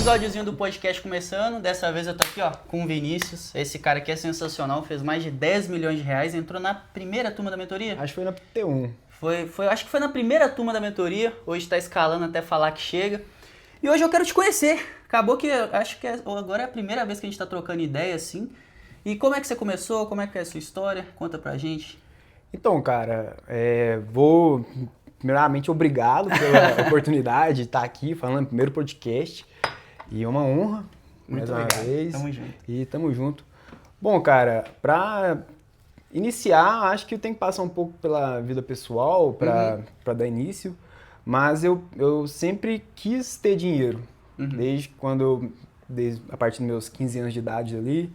episódiozinho do podcast começando. Dessa vez eu tô aqui, ó, com o Vinícius. Esse cara aqui é sensacional, fez mais de 10 milhões de reais, entrou na primeira turma da mentoria. Acho que foi na T1. Acho que foi na primeira turma da mentoria. Hoje tá escalando até falar que chega. E hoje eu quero te conhecer. Acabou que acho que agora é a primeira vez que a gente tá trocando ideia assim. E como é que você começou? Como é que é a sua história? Conta pra gente. Então, cara, vou... Primeiramente, obrigado pela oportunidade de estar aqui falando no primeiro podcast. E é uma honra, Muito mais obrigado. uma vez. Tamo junto. E tamo junto. Bom, cara, pra iniciar, acho que eu tenho que passar um pouco pela vida pessoal pra dar início. Mas eu sempre quis ter dinheiro. Desde a partir dos meus 15 anos de idade ali,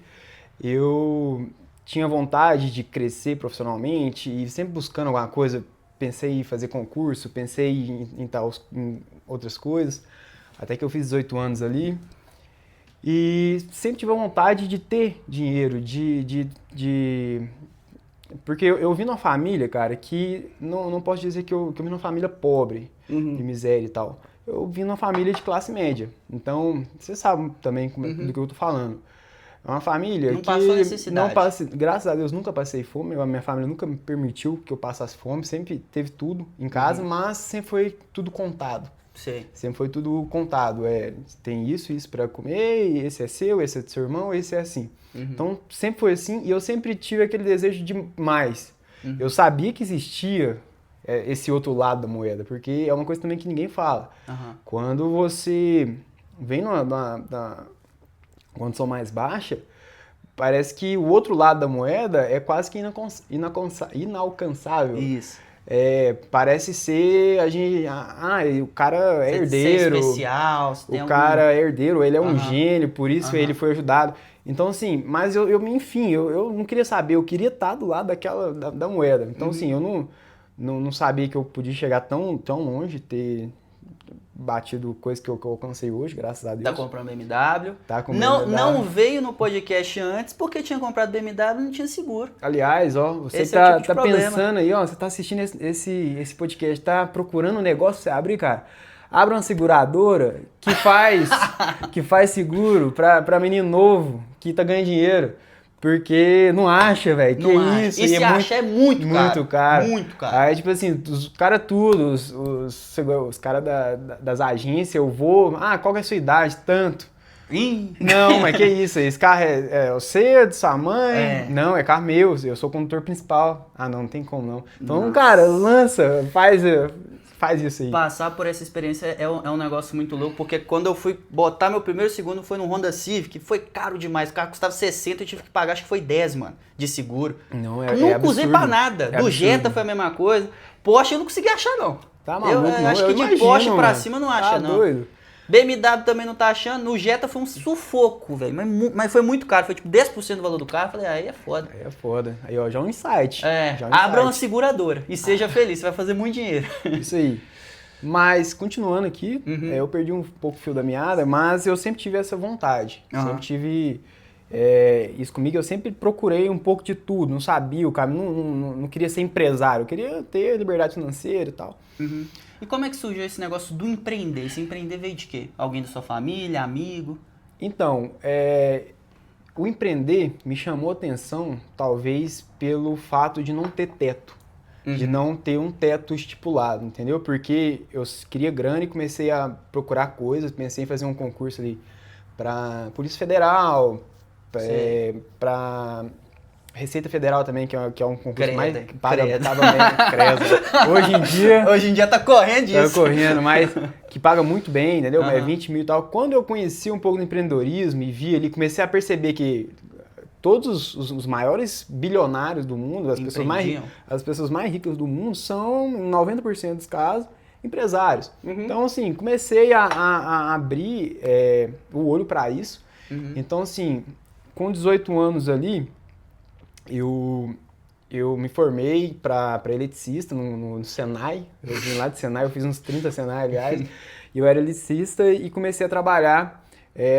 eu tinha vontade de crescer profissionalmente e sempre buscando alguma coisa. Pensei em fazer concurso, pensei em outras coisas, até que eu fiz 18 anos ali. E sempre tive a vontade de ter dinheiro, porque eu vim numa família, cara, que não posso dizer que eu vim numa família pobre, de miséria e tal. Eu vim numa família de classe média. Então, você sabe também do que eu tô falando. É uma família não passou necessidade. Graças a Deus, nunca passei fome. A minha família nunca me permitiu que eu passasse fome. Sempre teve tudo em casa, mas sempre foi tudo contado. Sei. Sempre foi tudo contado. Tem isso para comer, esse é seu, esse é do seu irmão, esse é assim. Então, sempre foi assim e eu sempre tive aquele desejo de mais. Eu sabia que existia esse outro lado da moeda, porque é uma coisa também que ninguém fala. Quando você vem numa condição mais baixa, parece que o outro lado da moeda é quase que inalcançável. Isso. Parece ser o cara é herdeiro. Ser especial, o cara é herdeiro, ele é um gênio, por isso ele foi ajudado. Então, assim, mas eu não queria saber, eu queria estar do lado da moeda. Então, assim, eu não sabia que eu podia chegar tão longe, ter batido coisa que eu alcancei hoje, graças a Deus. Tá comprando BMW. Tá com não veio no podcast antes porque tinha comprado BMW e não tinha seguro. Aliás, ó, você esse tá, é o tipo de problema. Pensando aí, ó, você tá assistindo esse podcast, tá procurando um negócio pra você abrir, cara. Abra uma seguradora que faz seguro pra menino novo que tá ganhando dinheiro. Porque não acha, velho. Que isso? E se acha é muito caro. Muito caro. Muito caro. Aí, tipo assim, os caras os caras das agências, eu vou... qual que é a sua idade? Tanto. Não, mas que isso? Esse carro é o seu, de sua mãe? Não, é carro meu. Eu sou o condutor principal. Não tem como não. Então, cara, lança, faz isso aí. Passar por essa experiência é um negócio muito louco, porque quando eu fui botar meu primeiro segundo foi no Honda Civic, foi caro demais, o carro custava 60 e eu tive que pagar, acho que foi 10, mano, de seguro. Nunca usei pra nada. Do Jetta foi a mesma coisa. Porsche eu não consegui achar, não. Tá maluco, eu acho que de Porsche pra cima não acha, não. Doido. BMW também não tá achando, no Jetta foi um sufoco, velho, mas foi muito caro, foi tipo 10% do valor do carro, falei, aí é foda. Aí é foda, aí ó, já é um insight. Abra uma seguradora e seja feliz, você vai fazer muito dinheiro. Isso aí. Mas, continuando aqui, eu perdi um pouco o fio da meada, mas eu sempre tive essa vontade, sempre tive isso comigo, eu sempre procurei um pouco de tudo, não sabia o caminho, não queria ser empresário, eu queria ter liberdade financeira e tal. E como é que surgiu esse negócio do empreender? Esse empreender veio de quê? Alguém da sua família, amigo? Então, o empreender me chamou a atenção, talvez, pelo fato de não ter teto. De não ter um teto estipulado, entendeu? Porque eu queria grana e comecei a procurar coisas, pensei em fazer um concurso ali para Polícia Federal, para Receita Federal também, que é um concurso mais que paga bem, Hoje em dia tá correndo disso. Tá correndo, mas que paga muito bem, entendeu? É 20 mil e tal. Quando eu conheci um pouco do empreendedorismo e vi ali, comecei a perceber que todos os maiores bilionários do mundo, as pessoas mais ricas do mundo são, em 90% dos casos, empresários. Então, assim, comecei a abrir o olho para isso. Então, assim, com 18 anos ali, eu me formei para eletricista no Senai. Eu vim lá de Senai, eu fiz uns 30 Senai, aliás. E eu era eletricista e comecei a trabalhar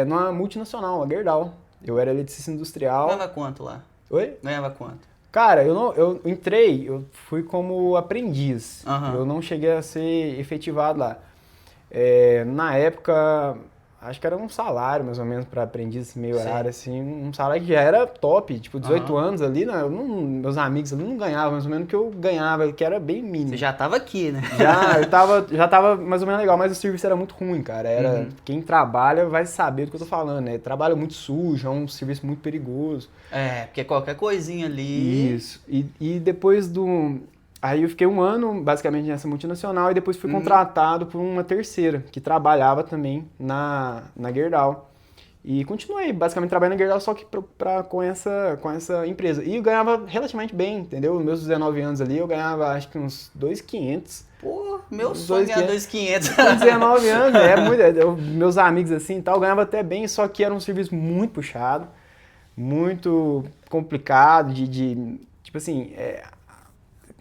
numa multinacional, a Gerdau. Eu era eletricista industrial. Ganhava quanto lá? Oi? Ganhava quanto? Cara, eu fui como aprendiz. Eu não cheguei a ser efetivado lá. Na época, acho que era um salário, mais ou menos, para aprendiz meio horário, assim, um salário que já era top, tipo, 18 anos ali, né, meus amigos ali não ganhavam mais ou menos o que eu ganhava, que era bem mínimo. Você já tava aqui, né? Já tava mais ou menos legal, mas o serviço era muito ruim, cara, quem trabalha vai saber do que eu tô falando, né, trabalho muito sujo, é um serviço muito perigoso. Porque qualquer coisinha ali... Isso, e depois Aí eu fiquei um ano, basicamente, nessa multinacional e depois fui contratado por uma terceira, que trabalhava também na Gerdau. E continuei, basicamente, trabalhando na Gerdau, só que com essa empresa. E eu ganhava relativamente bem, entendeu? Nos meus 19 anos ali, eu ganhava, acho que uns 2.500. Pô, meu sonho é ganhar 2.500. Com 19 anos, meus amigos assim e tal, ganhava até bem, só que era um serviço muito puxado, muito complicado, tipo assim...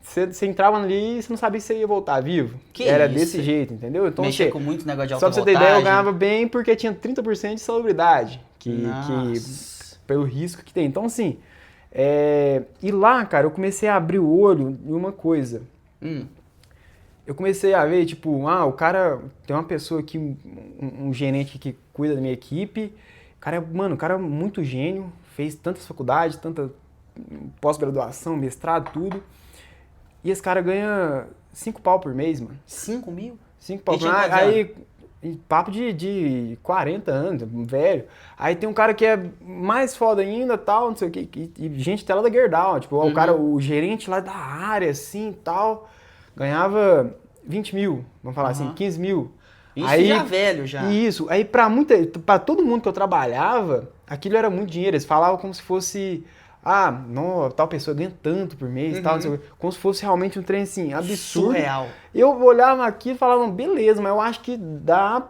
Você entrava ali e você não sabia se você ia voltar vivo. Era desse jeito, entendeu? Então, mexia com muito negócio de alta voltagem. Só pra você ter ideia, eu ganhava bem porque tinha 30% de salubridade. Que pelo risco que tem. Então, assim... E lá, cara, eu comecei a abrir o olho em uma coisa. Eu comecei a ver, tipo... o cara... Tem uma pessoa aqui, um gerente que cuida da minha equipe. O cara é muito gênio. Fez tantas faculdades, tanta pós-graduação, mestrado, tudo. E esse cara ganha 5 pau por mês, mano. 5 mil? 5 pau por mês. Aí, papo de 40 anos, velho. Aí tem um cara que é mais foda ainda, tal, não sei o que. E gente até lá da Gerdau, tipo, o gerente lá da área, assim, tal, ganhava 20 mil, vamos falar assim, 15 mil. Isso aí, já velho, já. Isso. Aí pra todo mundo que eu trabalhava, aquilo era muito dinheiro. Eles falavam como se fosse... não, tal pessoa ganha tanto por mês, tal, como se fosse realmente um trem assim, absurdo. Surreal. Eu olhava aqui e falava, beleza, mas eu acho que dá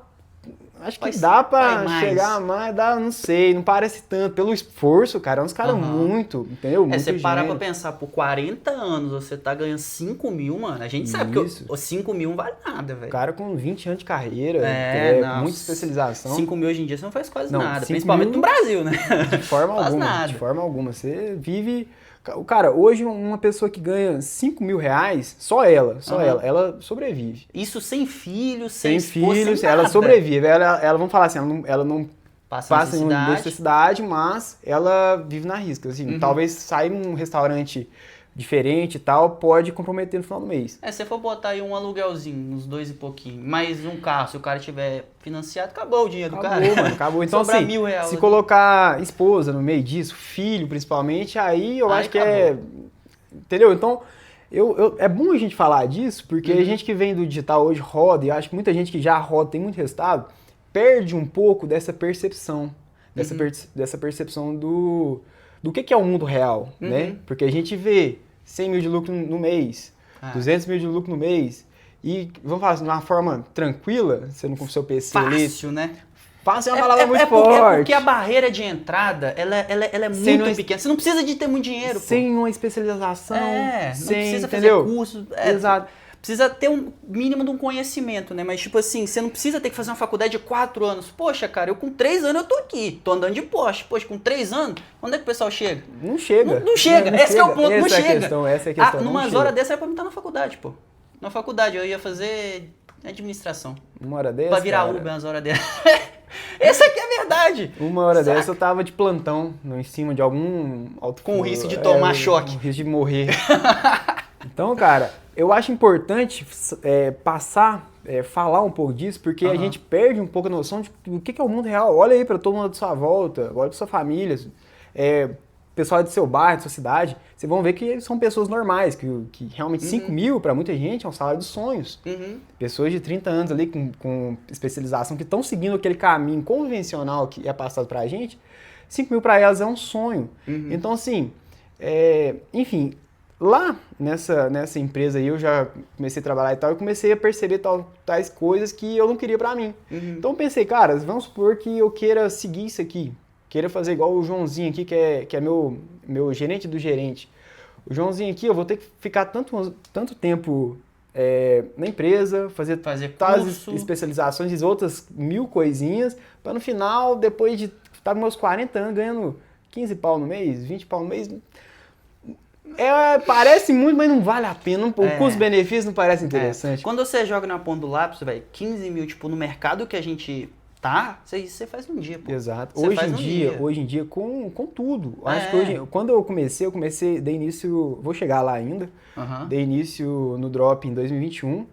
pra chegar a mais, não sei, não parece tanto. Pelo esforço, cara, é uns caras muito, entendeu? Muito você parar pra pensar, por 40 anos você tá ganhando 5 mil, mano, a gente sabe que os 5 mil não vale nada, velho. Cara com 20 anos de carreira, muita especialização. 5 mil hoje em dia você não faz quase nada, principalmente no Brasil, né? De forma alguma, você vive... Cara, hoje uma pessoa que ganha 5 mil reais, só ela sobrevive. Isso sem filhos, sem filhos, ela sobrevive. Ela vamos falar assim, ela não passa necessidade, mas ela vive na risca. Assim, talvez sair num restaurante diferente e tal, pode comprometer no final do mês. Se você for botar aí um aluguelzinho, uns 2 e pouquinho, mais um carro, se o cara tiver financiado, acabou o dinheiro do cara. Mano, acabou. Então, sobra assim, R$1.000 se colocar esposa no meio disso, filho principalmente, aí eu acho que entendeu? Então, é bom a gente falar disso, porque a gente que vem do digital hoje roda, e eu acho que muita gente que já roda, tem muito resultado, perde um pouco dessa percepção, dessa percepção do que é o mundo real, né? Porque a gente vê 100 mil de lucro no mês, 200 mil de lucro no mês, e vamos falar assim, de uma forma tranquila, você não com o seu PC ali. Fácil, né? Fácil é uma palavra muito forte. Porque a barreira de entrada, ela é muito pequena. Você não precisa de ter muito dinheiro, sem uma especialização, não precisa fazer curso. Exato. Precisa ter um mínimo de um conhecimento, né? Mas, tipo assim, você não precisa ter que fazer uma faculdade de 4 anos. Poxa, cara, eu com 3 anos eu tô aqui. Tô andando de Porsche. Poxa, com 3 anos, onde é que o pessoal chega? Não chega. Não chega. Esse é o ponto, não chega. Essa é a questão. Numas horas dessa era pra mim estar na faculdade, pô. Na faculdade, eu ia fazer administração. Uma hora dessa, pra virar Uber umas horas dessas. Essa aqui é a verdade. Uma hora dessa eu tava de plantão, em cima de algum... Com o risco de tomar choque. Com o risco de morrer. Então, cara, eu acho importante falar um pouco disso, porque a gente perde um pouco a noção do que é o mundo real. Olha aí pra todo mundo da sua volta, olha pra sua família, pessoal do seu bairro, da sua cidade. Vocês vão ver que são pessoas normais, que realmente 5 mil pra muita gente é um salário dos sonhos. Pessoas de 30 anos ali com especialização que estão seguindo aquele caminho convencional que é passado pra gente, 5 mil pra elas é um sonho. Então, assim, enfim... Lá, nessa empresa aí, eu já comecei a trabalhar e tal, eu comecei a perceber tais coisas que eu não queria pra mim. Então eu pensei, cara, vamos supor que eu queira seguir isso aqui, queira fazer igual o Joãozinho aqui, que é meu gerente do gerente. O Joãozinho aqui, eu vou ter que ficar tanto tempo na empresa, fazer tais especializações e outras 1000 coisinhas, pra no final, depois de estar com meus 40 anos, ganhando 15 pau no mês, 20 pau no mês... parece muito, mas não vale a pena. O custo-benefício não parece interessante. Quando você joga na ponta do lápis, velho, 15 mil, tipo, no mercado que a gente tá, você faz num dia, pô. Exato. Hoje em dia com tudo. Acho que quando eu comecei, dei início, vou chegar lá ainda, dei início no Drop em 2021,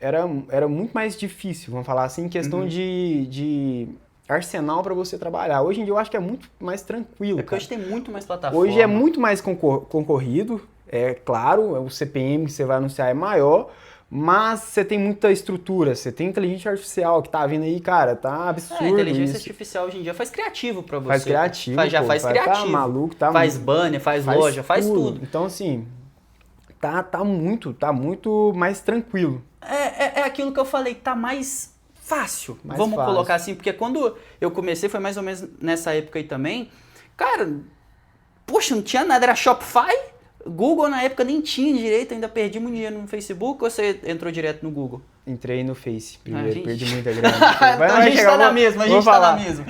era muito mais difícil, vamos falar assim, em questão de arsenal para você trabalhar. Hoje em dia eu acho que é muito mais tranquilo. É porque hoje tem muito mais plataforma. Hoje é muito mais concorrido, é claro, o CPM que você vai anunciar é maior, mas você tem muita estrutura, você tem inteligência artificial que tá vindo aí, cara, tá absurdo. A inteligência artificial hoje em dia faz criativo pra você. Faz criativo, faz criativo. Tá maluco, tá faz banner, faz loja, faz tudo. Então, assim, tá muito mais tranquilo. É aquilo que eu falei, tá mais fácil. Vamos colocar assim, porque quando eu comecei, foi mais ou menos nessa época aí também, cara, poxa, não tinha nada, era Shopify. Google na época nem tinha direito, ainda perdi muito dinheiro no Facebook, ou você entrou direto no Google? Entrei no Face primeiro, perdi muita grana. Então a gente tá na mesma,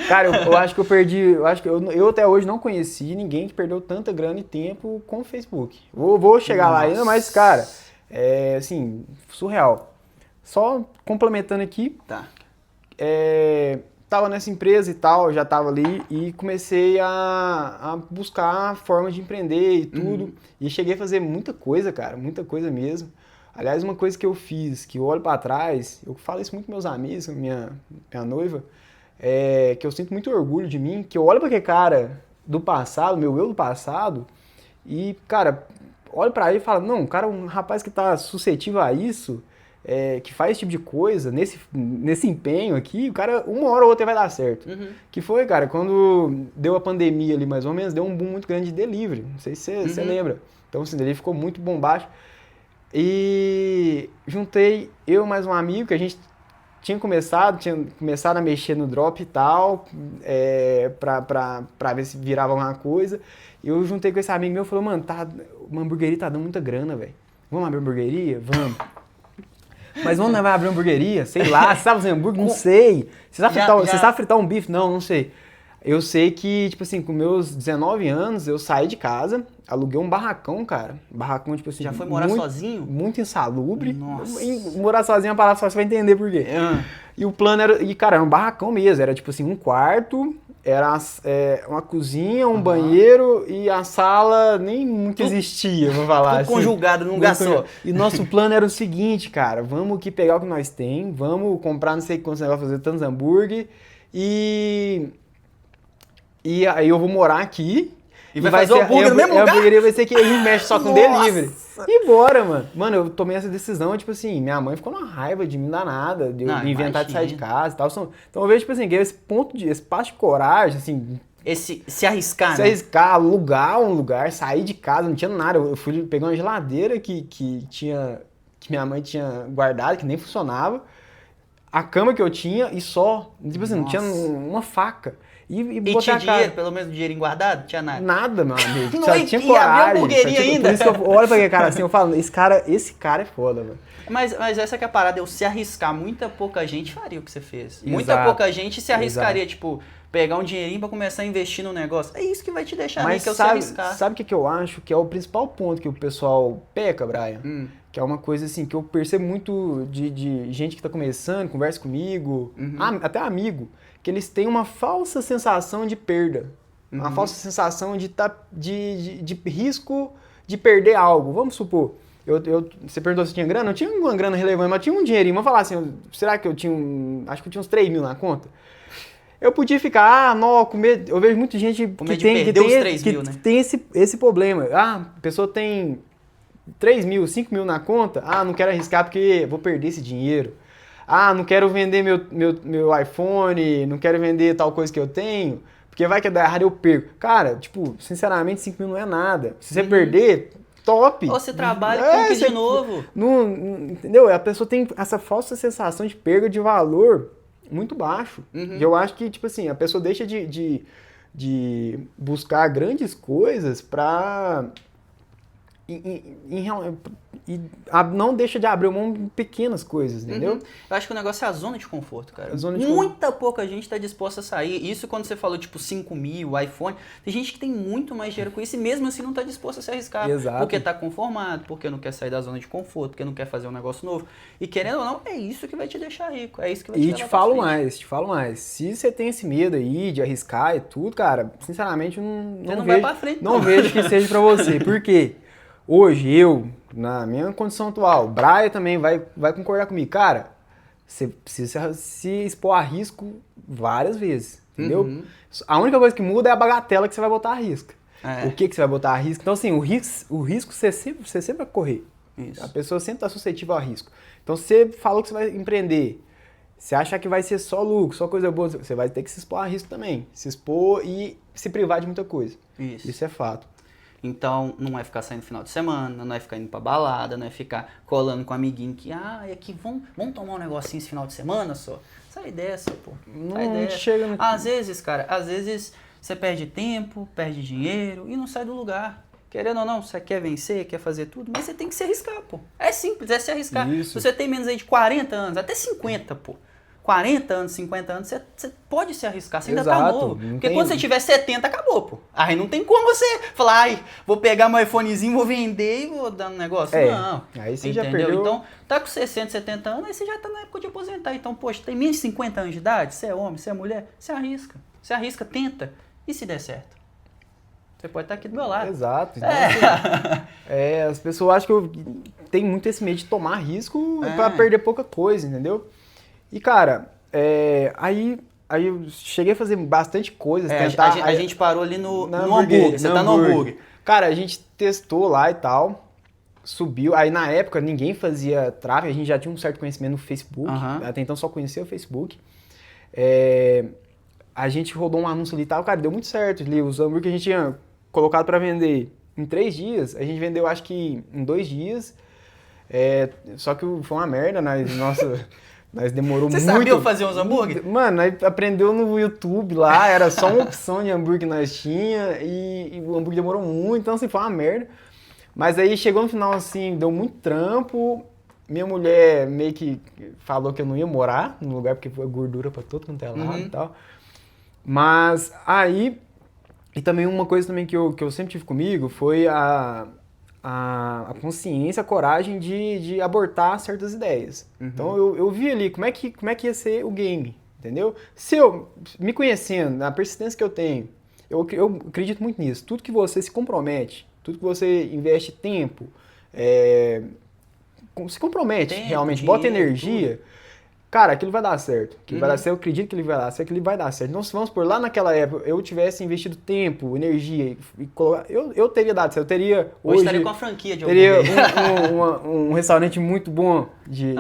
Cara, eu acho que eu perdi, eu até hoje não conheci ninguém que perdeu tanta grana e tempo com o Facebook. Vou chegar lá ainda, mas, cara, é assim, surreal. Só complementando aqui, tava nessa empresa e tal, já tava ali e comecei a buscar formas de empreender e tudo. E cheguei a fazer muita coisa, cara, muita coisa mesmo. Aliás, uma coisa que eu fiz, que eu olho pra trás, eu falo isso muito com meus amigos, minha noiva, que eu sinto muito orgulho de mim, que eu olho pra aquele cara do passado, meu eu do passado, e, cara, olho pra ele e falo, não, um rapaz que tá suscetível a isso, que faz esse tipo de coisa, nesse empenho aqui, o cara, uma hora ou outra vai dar certo. Que foi, cara, quando deu a pandemia ali, mais ou menos, deu um boom muito grande de delivery. Não sei se você lembra. Então, assim, delivery ficou muito bombástico. E juntei eu e mais um amigo, que a gente tinha começado a mexer no Drop e tal, pra ver se virava alguma coisa. E eu juntei com esse amigo meu e falei, mano, uma hamburgueria tá dando muita grana, velho. Vamos abrir uma hamburgueria? Vamos. Mas vamos vai abrir uma hamburgueria? Sei lá, você sabe fazer hambúrguer? Não sei. Você sabe fritar um bife? Não sei. Eu sei que, tipo assim, com meus 19 anos, eu saí de casa, aluguei um barracão, cara. Barracão, tipo assim... Já foi morar sozinho? Muito insalubre. Nossa. Morar sozinho é uma palavra só, você vai entender por quê. E o plano era... E, cara, era um barracão mesmo. Era, tipo assim, um quarto, era uma cozinha, um banheiro e a sala nem muito existia, vou falar tudo assim. Conjugado num lugar só. E nosso plano era o seguinte, cara, vamos aqui pegar o que nós temos, vamos comprar não sei quantos negócios, fazer tantos hambúrguer e aí eu vou morar aqui. E vai fazer o hambúrguer no mesmo lugar? A hamburgueria vai ser que a gente mexe só com delivery. E bora, mano. Mano, eu tomei essa decisão, tipo assim, minha mãe ficou numa raiva de mim danada, de eu inventar de sair de casa e tal. Então eu vejo, tipo assim, que esse passo de coragem, assim... Se arriscar, né? Se arriscar, alugar um lugar, sair de casa, não tinha nada. Eu fui pegar uma geladeira que minha mãe tinha guardado, que nem funcionava. A cama que eu tinha e só. Tipo assim, não tinha uma faca. E tinha dinheiro, pelo menos dinheirinho guardado? Tinha nada? Nada, meu amigo. Não, tinha coragem. Hamburgueria ainda. Por isso que eu olho pra aquele cara assim, eu falo, esse cara é foda, mano. Mas essa que é a parada, eu se arriscar, muita pouca gente faria o que você fez. Exato. Muita pouca gente se arriscaria, tipo, pegar um dinheirinho pra começar a investir no negócio. É isso que vai te deixar rico, é o se arriscar. Sabe o que eu acho que é o principal ponto que o pessoal peca, Brian? Que é uma coisa assim, que eu percebo muito de gente que tá começando, conversa comigo, até amigo, que eles têm uma falsa sensação de perda. Uma falsa sensação de risco de perder algo. Vamos supor, você perguntou se tinha grana? Eu tinha uma grana relevante, mas tinha um dinheirinho. Vamos falar assim, será que eu tinha acho que eu tinha uns 3 mil na conta? Eu podia ficar, com medo. Eu vejo muita gente que tem esse problema. A pessoa tem 3 mil, 5 mil na conta. Não quero arriscar porque vou perder esse dinheiro. Não quero vender meu iPhone, não quero vender tal coisa que eu tenho, porque vai que dar errado eu perco. Cara, tipo, sinceramente, 5 mil não é nada. Se você perder, top. Ou você trabalha e conquista de novo. Entendeu? A pessoa tem essa falsa sensação de perda de valor muito baixo. E eu acho que, tipo assim, a pessoa deixa de buscar grandes coisas pra... não deixa de abrir mão de pequenas coisas, entendeu? Eu acho que o negócio é a zona de conforto, cara. Muita pouca gente tá disposta a sair. Isso quando você falou, tipo, 5 mil, iPhone. Tem gente que tem muito mais dinheiro com isso e mesmo assim não tá disposto a se arriscar. Exato. Porque tá conformado, porque não quer sair da zona de conforto, porque não quer fazer um negócio novo. E querendo ou não, é isso que vai te deixar rico. É isso que vai te levar te falo mais. Se você tem esse medo aí de arriscar e tudo, cara, sinceramente, não vejo que seja pra você. Por quê? Hoje, na minha condição atual, o Brian também vai concordar comigo. Cara, você precisa se expor a risco várias vezes, entendeu? A única coisa que muda é a bagatela que você vai botar a risco. O que você vai botar a risco? Então, assim, o risco você sempre vai correr. Isso. A pessoa sempre está suscetível ao risco. Então, você falou que você vai empreender. Você acha que vai ser só lucro, só coisa boa, você vai ter que se expor a risco também. Se expor e se privar de muita coisa. Isso é fato. Então, não é ficar saindo no final de semana, não é ficar indo pra balada, não é ficar colando com um amiguinho que, aqui, vamos tomar um negocinho esse final de semana só? Sai dessa, pô. Não chega no... Às vezes você perde tempo, perde dinheiro e não sai do lugar. Querendo ou não, você quer vencer, quer fazer tudo, mas você tem que se arriscar, pô. É simples, é se arriscar. Isso. Se você tem menos aí de 40 anos, até 50, pô. 40 anos, 50 anos, você pode se arriscar, você ainda tá novo. Porque quando você tiver 70, acabou, pô. Aí não tem como você falar, vou pegar meu iPhonezinho, vou vender e vou dar um negócio. Não. Aí você já perdeu. Então, tá com 60, 70 anos, aí você já tá na época de aposentar. Então, poxa, tem menos de 50 anos de idade, você é homem, você é mulher, você arrisca. Você arrisca, tenta. E se der certo? Você pode estar aqui do meu lado. Exato. Então, as pessoas acham que tem muito esse medo de tomar risco pra perder pouca coisa, entendeu? E, cara, aí eu cheguei a fazer bastante coisa. A gente parou ali no hambúrguer. Você tá no hambúrguer. Cara, a gente testou lá e tal, subiu. Aí, na época, ninguém fazia tráfego. A gente já tinha um certo conhecimento no Facebook. Até então, só conhecia o Facebook. A gente rodou um anúncio ali e tal. Cara, deu muito certo. Ali, os hambúrguer que a gente tinha colocado pra vender em 3 dias, a gente vendeu, acho que, em 2 dias. Só que foi uma merda, né? Nossa... Nós demorou muito. Você sabia fazer uns hambúrguer? Mano, nós aprendeu no YouTube lá, era só uma opção de hambúrguer que nós tinha e o hambúrguer demorou muito, então assim, foi uma merda. Mas aí chegou no final assim, deu muito trampo, minha mulher meio que falou que eu não ia morar no lugar porque foi gordura pra todo quanto é lado e tal. Mas aí, e também uma coisa também que eu sempre tive comigo foi a consciência, a coragem de abortar certas ideias. Então eu vi ali como é que ia ser o game, entendeu? Se eu, me conhecendo, na persistência que eu tenho, eu acredito muito nisso. Tudo que você se compromete, tudo que você investe tempo, se compromete realmente, dinheiro, bota energia, tudo. Cara, aquilo vai dar certo. Vai dar certo, eu acredito que ele vai dar certo, que ele vai dar certo. Então, se vamos por lá naquela época, eu tivesse investido tempo, energia, eu teria dado certo. Eu teria hoje estaria com a franquia de algum teria um restaurante muito bom, de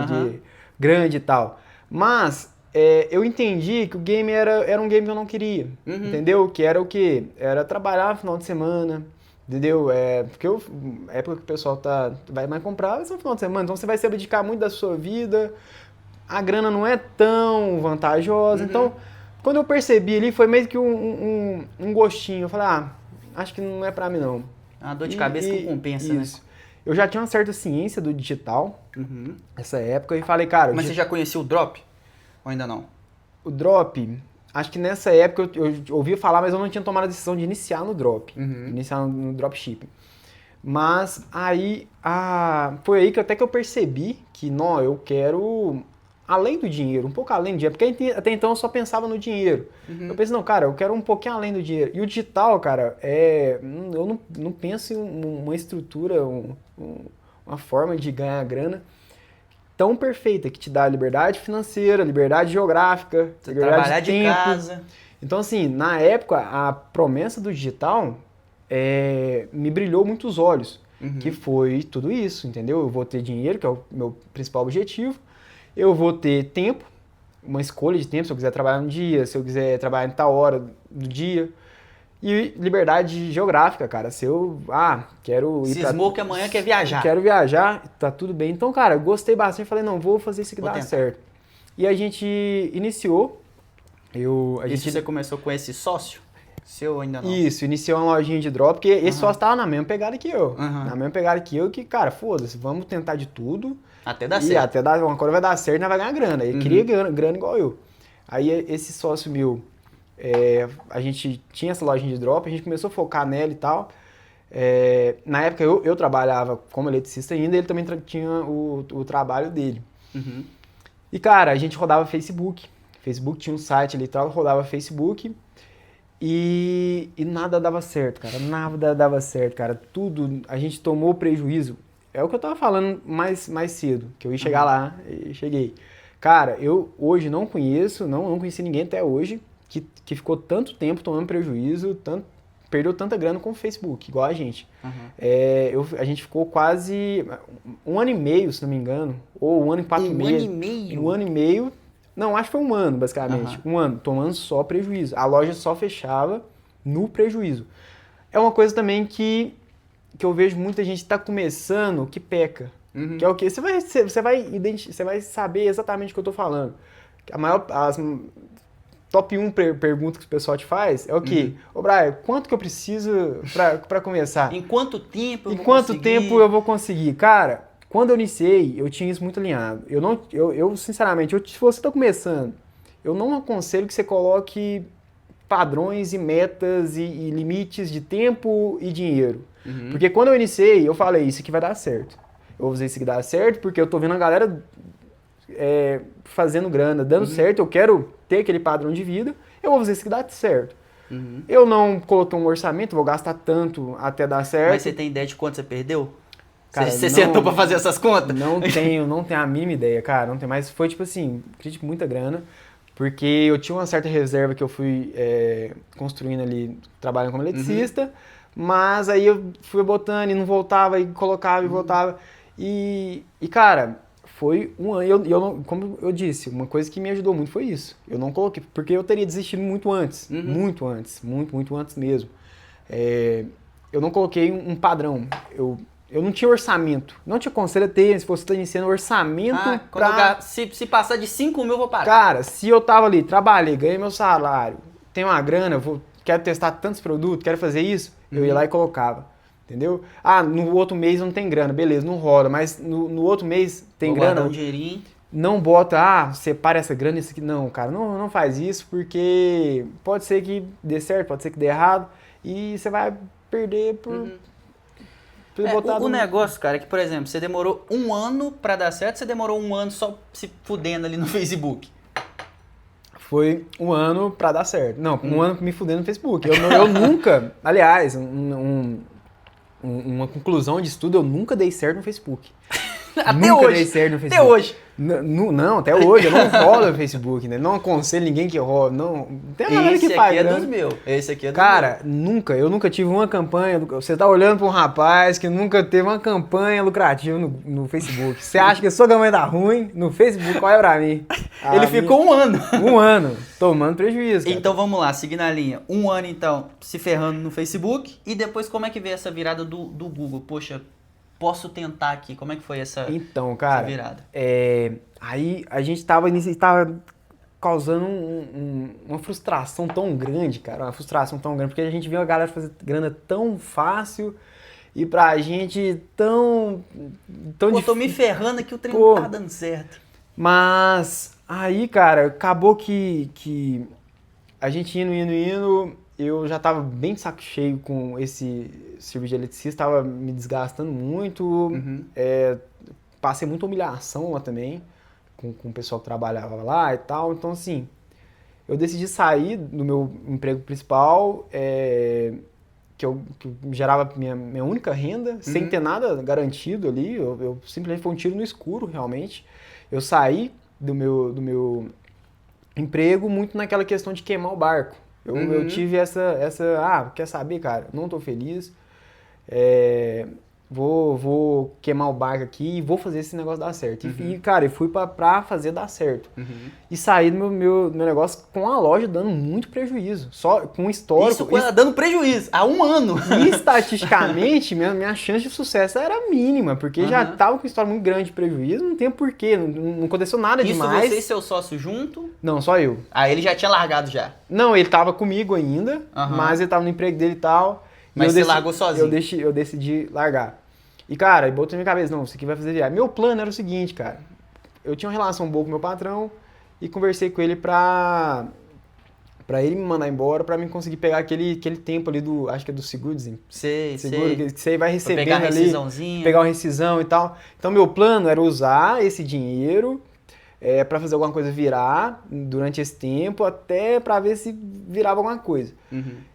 grande e tal. Mas eu entendi que o game era um game que eu não queria. Entendeu? Que era o quê? Era trabalhar no final de semana. Entendeu? Porque a época que o pessoal vai mais comprar vai ser no final de semana. Então, você vai se abdicar muito da sua vida. A grana não é tão vantajosa. Então, quando eu percebi ali, foi meio que um gostinho. Eu falei, acho que não é pra mim, não. A dor de cabeça que compensa, isso. Né? Eu já tinha uma certa ciência do digital, nessa época, e falei, cara... Mas você já conhecia o Drop? Ou ainda não? O Drop, acho que nessa época eu ouvia falar, mas eu não tinha tomado a decisão de iniciar no Drop. Iniciar no Dropshipping. Mas aí, foi aí que até que eu percebi que, eu quero... além do dinheiro, um pouco além do dinheiro, porque até então eu só pensava no dinheiro. Eu pensei, cara, eu quero um pouquinho além do dinheiro. E o digital, cara, eu não penso em uma estrutura, uma forma de ganhar grana tão perfeita, que te dá liberdade financeira, liberdade geográfica, liberdade de tempo. De casa. Então, assim, na época, a promessa do digital me brilhou muito os olhos, que foi tudo isso, entendeu? Eu vou ter dinheiro, que é o meu principal objetivo. Eu vou ter tempo, uma escolha de tempo, se eu quiser trabalhar no dia, se eu quiser trabalhar em tal hora do dia. E liberdade geográfica, cara. Se eu, quero ir Cismou que amanhã quer viajar. Quero viajar, tá tudo bem. Então, cara, gostei bastante. Falei, não, vou fazer isso que dá certo. E a gente iniciou. Você começou com esse sócio? Seu ainda não? Isso, iniciou uma lojinha de drop, porque esse sócio tava na mesma pegada que eu. Na mesma pegada que eu, que, cara, foda-se, vamos tentar de tudo. Até dar certo. E até dar, uma coisa vai dar certo, nós vai ganhar grana. Ele queria grana igual eu. Aí esse sócio meu, a gente tinha essa lojinha de drop, a gente começou a focar nela e tal. Na época eu trabalhava como eletricista ainda, ele também tinha o trabalho dele. E, cara, a gente rodava Facebook. Facebook tinha um site ali e tal, rodava Facebook. E nada dava certo, cara. Nada dava certo, cara. Tudo, a gente tomou prejuízo. É o que eu tava falando mais cedo, que eu ia chegar lá e cheguei. Cara, eu hoje não conheço, não conheci ninguém até hoje que ficou tanto tempo tomando prejuízo, perdeu tanta grana com o Facebook, igual a gente. A gente ficou quase 1 ano e meio, se não me engano, ou 1 ano e 4 meses. 1 ano e meio? 1 ano e meio. Não, acho que foi 1 ano, basicamente. 1 ano, tomando só prejuízo. A loja só fechava no prejuízo. É uma coisa também que eu vejo muita gente tá começando que peca. Que é o quê? Você vai saber exatamente o que eu tô falando. As top 1 perguntas que o pessoal te faz é o quê? Ô, Brian, quanto que eu preciso pra começar? Em quanto tempo eu vou conseguir? Em quanto tempo eu vou conseguir? Cara, quando eu iniciei, eu tinha isso muito alinhado. Eu sinceramente, se você está começando, eu não aconselho que você coloque padrões e metas e limites de tempo e dinheiro. Porque quando eu iniciei, eu falei, isso aqui vai dar certo. Eu vou fazer isso aqui dar certo porque eu tô vendo a galera fazendo grana, dando certo, eu quero ter aquele padrão de vida, eu vou fazer isso aqui dar certo. Eu não coloquei um orçamento, vou gastar tanto até dar certo. Mas você tem ideia de quanto você perdeu? Cara, você sentou pra fazer essas contas? Não tenho a mínima ideia, cara. Não tem, mas foi tipo assim, acredito muita grana, porque eu tinha uma certa reserva que eu fui construindo ali, trabalhando como eletricista, mas aí eu fui botando e não voltava, e colocava e voltava. E cara, foi um ano, como eu disse, uma coisa que me ajudou muito foi isso. Eu não coloquei, porque eu teria desistido muito antes, muito antes mesmo. Eu não coloquei um padrão, eu não tinha orçamento. Não te aconselho a ter, se você está iniciando, orçamento se passar de 5 mil, eu vou parar. Cara, se eu tava ali, trabalhei, ganhei meu salário, tenho uma grana, quero testar tantos produtos, quero fazer isso, eu ia lá e colocava. Entendeu? No outro mês não tem grana, beleza, não rola, mas no outro mês tem grana. Guardar um dinheirinho. Não bota, separa essa grana, isso aqui. Não, cara, não faz isso, porque pode ser que dê certo, pode ser que dê errado, e você vai perder por... O negócio, cara, é que, por exemplo, você demorou 1 ano pra dar certo, você demorou 1 ano só se fudendo ali no Facebook? Foi 1 ano pra dar certo. Não, 1 ano me fudendo no Facebook. Eu nunca, aliás, uma conclusão de estudo, eu nunca dei certo no Facebook. Até hoje. Dei certo no Facebook. Até hoje. Não, até hoje. Eu não rolo no Facebook, né? Não aconselho ninguém que rola. Não tem nada que faz. Esse aqui é dos Cara, eu nunca tive uma campanha. Você tá olhando pra um rapaz que nunca teve uma campanha lucrativa no Facebook. Você acha que a sua campanha tá ruim? No Facebook, olha pra mim. Ele ficou 1 ano. 1 ano, tomando prejuízo, cara. Então vamos lá, seguindo a linha. 1 ano, então, se ferrando no Facebook. E depois, como é que veio essa virada do Google? Poxa, posso tentar aqui. Como é que foi essa virada? Aí a gente tava causando uma frustração tão grande, cara. Uma frustração tão grande, porque a gente viu a galera fazer grana tão fácil e pra gente tão difícil. Tô me ferrando aqui, o trem não tá dando certo. Mas aí, cara, acabou que a gente indo, eu já tava bem de saco cheio com esse serviço de eletricista, tava me desgastando muito, passei muita humilhação lá também, com o pessoal que trabalhava lá e tal, então assim, eu decidi sair do meu emprego principal, que gerava minha única renda, sem ter nada garantido ali, eu simplesmente foi um tiro no escuro, realmente. Eu saí do meu emprego muito naquela questão de queimar o barco. Eu tive essa quer saber, cara, não tô feliz, vou queimar o barco aqui e vou fazer esse negócio dar certo. E, cara, eu fui pra fazer dar certo. E saí do meu negócio com a loja dando muito prejuízo. Só com histórico. Isso com ela dando prejuízo há 1 ano. E estatisticamente, minha chance de sucesso era mínima, porque já tava com história muito grande de prejuízo, não tem porquê, não aconteceu nada demais. Isso você e seu sócio junto? Não, só eu. Ah, ele já tinha largado já? Não, ele tava comigo ainda, mas ele tava no emprego dele e tal. Mas você largou sozinho? Eu decidi largar. E, cara, eu botei na minha cabeça, não, isso aqui vai fazer viagem. Meu plano era o seguinte, cara. Eu tinha uma relação boa com meu patrão e conversei com ele pra ele me mandar embora, pra mim conseguir pegar aquele tempo ali do, acho que é do seguro-desemprego. Sei. Que você vai recebendo pegar ali, pegar uma rescisão e tal. Então, meu plano era usar esse dinheiro pra fazer alguma coisa virar durante esse tempo, até pra ver se virava alguma coisa.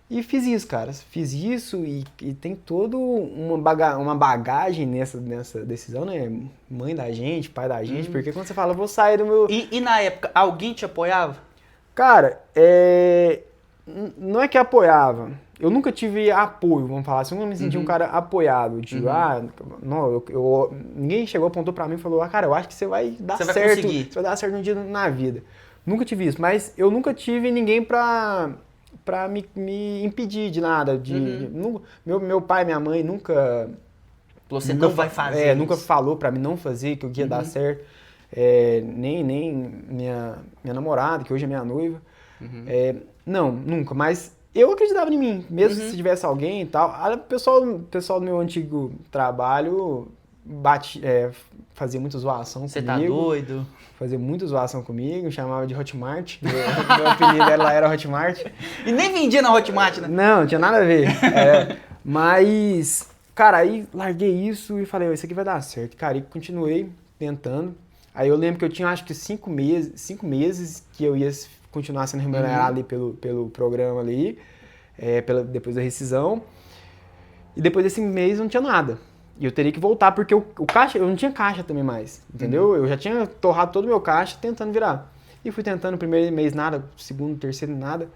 E fiz isso, cara. Fiz isso e tem toda uma bagagem nessa decisão, né? Mãe da gente, pai da gente, porque quando você fala, eu vou sair do meu... E na época, alguém te apoiava? Cara, não é que apoiava. Eu nunca tive apoio, vamos falar assim. Eu nunca me senti um cara apoiado. Tipo, não, ninguém chegou, apontou pra mim e falou, cara, eu acho que você vai dar certo. Você vai dar certo um dia na vida. Nunca tive isso, mas eu nunca tive ninguém pra me impedir de nada. Meu pai e minha mãe nunca... Você não vai fazer nunca falou pra mim não fazer, que eu ia dar certo. Nem minha namorada, que hoje é minha noiva. Não, nunca. Mas eu acreditava em mim, mesmo se tivesse alguém e tal. O pessoal do meu antigo trabalho fazia muita zoação comigo. Você tá doido? Fazia muita zoação comigo, me chamava de Hotmart. Meu apelido dela era Hotmart. E nem vendia na Hotmart, né? Não tinha nada a ver. Mas, cara, aí larguei isso e falei, isso aqui vai dar certo. Cara, e continuei tentando. Aí eu lembro que eu tinha, acho que 5 meses que eu ia continuar sendo remunerado ali pelo programa ali, depois da rescisão. E depois desse mês não tinha nada. E eu teria que voltar, porque o caixa, eu não tinha caixa também mais, entendeu? Eu já tinha torrado todo o meu caixa tentando virar. E fui tentando, primeiro mês nada, segundo, terceiro nada.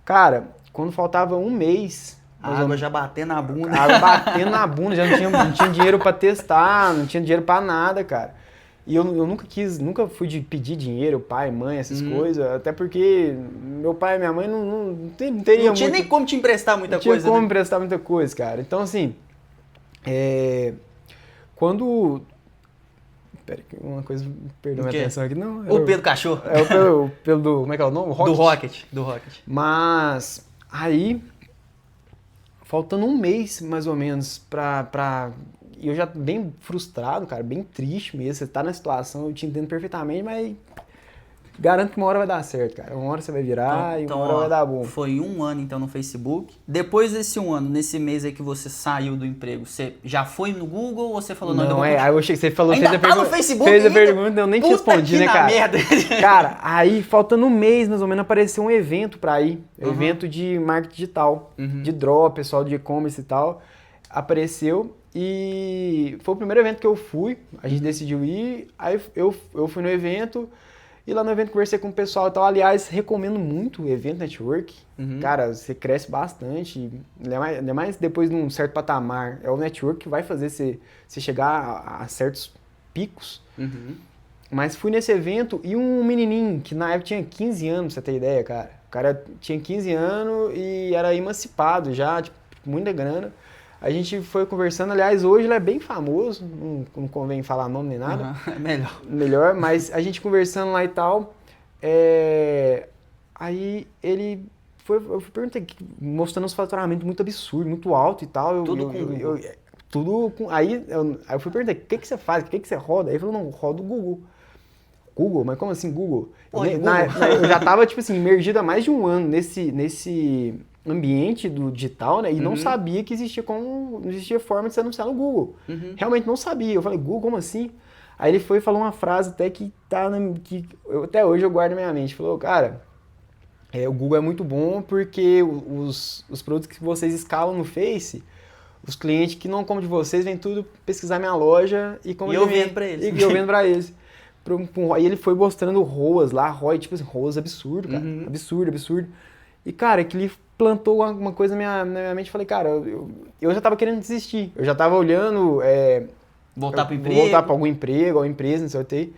Cara, quando faltava um mês... A água já batendo na bunda. A água batendo na bunda, já não tinha dinheiro pra testar, não tinha dinheiro pra nada, cara. E eu nunca fui de pedir dinheiro, pai, mãe, essas coisas, até porque meu pai e minha mãe não teriam Não tinha nem como te emprestar muita coisa, Não tinha como emprestar muita coisa, cara. Então, assim... quando... Pera que uma coisa perdeu minha atenção aqui. Não, o Pedro Cachorro. O Pedro do... Como é que é o nome? Do Rocket. Mas aí, faltando um mês mais ou menos e eu já bem frustrado, cara, bem triste mesmo. Você tá na situação, eu te entendo perfeitamente, mas garanto que uma hora vai dar certo, cara. Uma hora você vai virar e uma hora vai dar bom. Foi 1 ano, então, no Facebook. Depois desse 1 ano, nesse mês aí que você saiu do emprego, você já foi no Google ou você falou... Não, aí eu achei que você falou... Ainda tá no Facebook? Fez a pergunta, eu nem te respondi, né, cara? Merda. Cara, aí, faltando um mês, mais ou menos, apareceu um evento pra ir. Evento de marketing digital, de drop, pessoal de e-commerce e tal. Apareceu e foi o primeiro evento que eu fui. A gente decidiu ir, aí eu fui no evento... E lá no evento conversei com o pessoal e tal. Aliás, recomendo muito o evento network. Cara, você cresce bastante. Ainda mais depois de um certo patamar. É o network que vai fazer você chegar a certos picos. Mas fui nesse evento e um menininho que na época tinha 15 anos, pra você ter ideia, cara. O cara tinha 15 anos e era emancipado já, tipo, muita grana. A gente foi conversando, aliás, hoje ele é bem famoso, não convém falar nome nem nada. Melhor, mas a gente conversando lá e tal, aí ele eu perguntei, mostrando uns faturamentos muito absurdos, muito alto e tal. Aí eu fui perguntar, o que você faz, o que você roda? Aí ele falou, não, eu rodo o Google. Google? Mas como assim Google? Eu já tava, tipo assim, imergido há mais de 1 ano nesse ambiente do digital, né? E não sabia que não existia forma de se anunciar no Google. Realmente não sabia. Eu falei, Google, como assim? Aí ele foi e falou uma frase até que até hoje eu guardo na minha mente. Falou, cara, o Google é muito bom porque os produtos que vocês escalam no Face, os clientes que não comem de vocês vêm tudo pesquisar minha loja e como eu vendo pra eles. E eu vendo pra eles. Aí ele foi mostrando ROAS lá, ROI, tipo assim, ROAS absurdo, cara. Absurdo. E, cara, aquilo plantou uma coisa na minha mente. Falei, cara, eu já tava querendo desistir. Eu já tava olhando... voltar pro emprego? Voltar pra algum emprego, alguma empresa, não sei o que.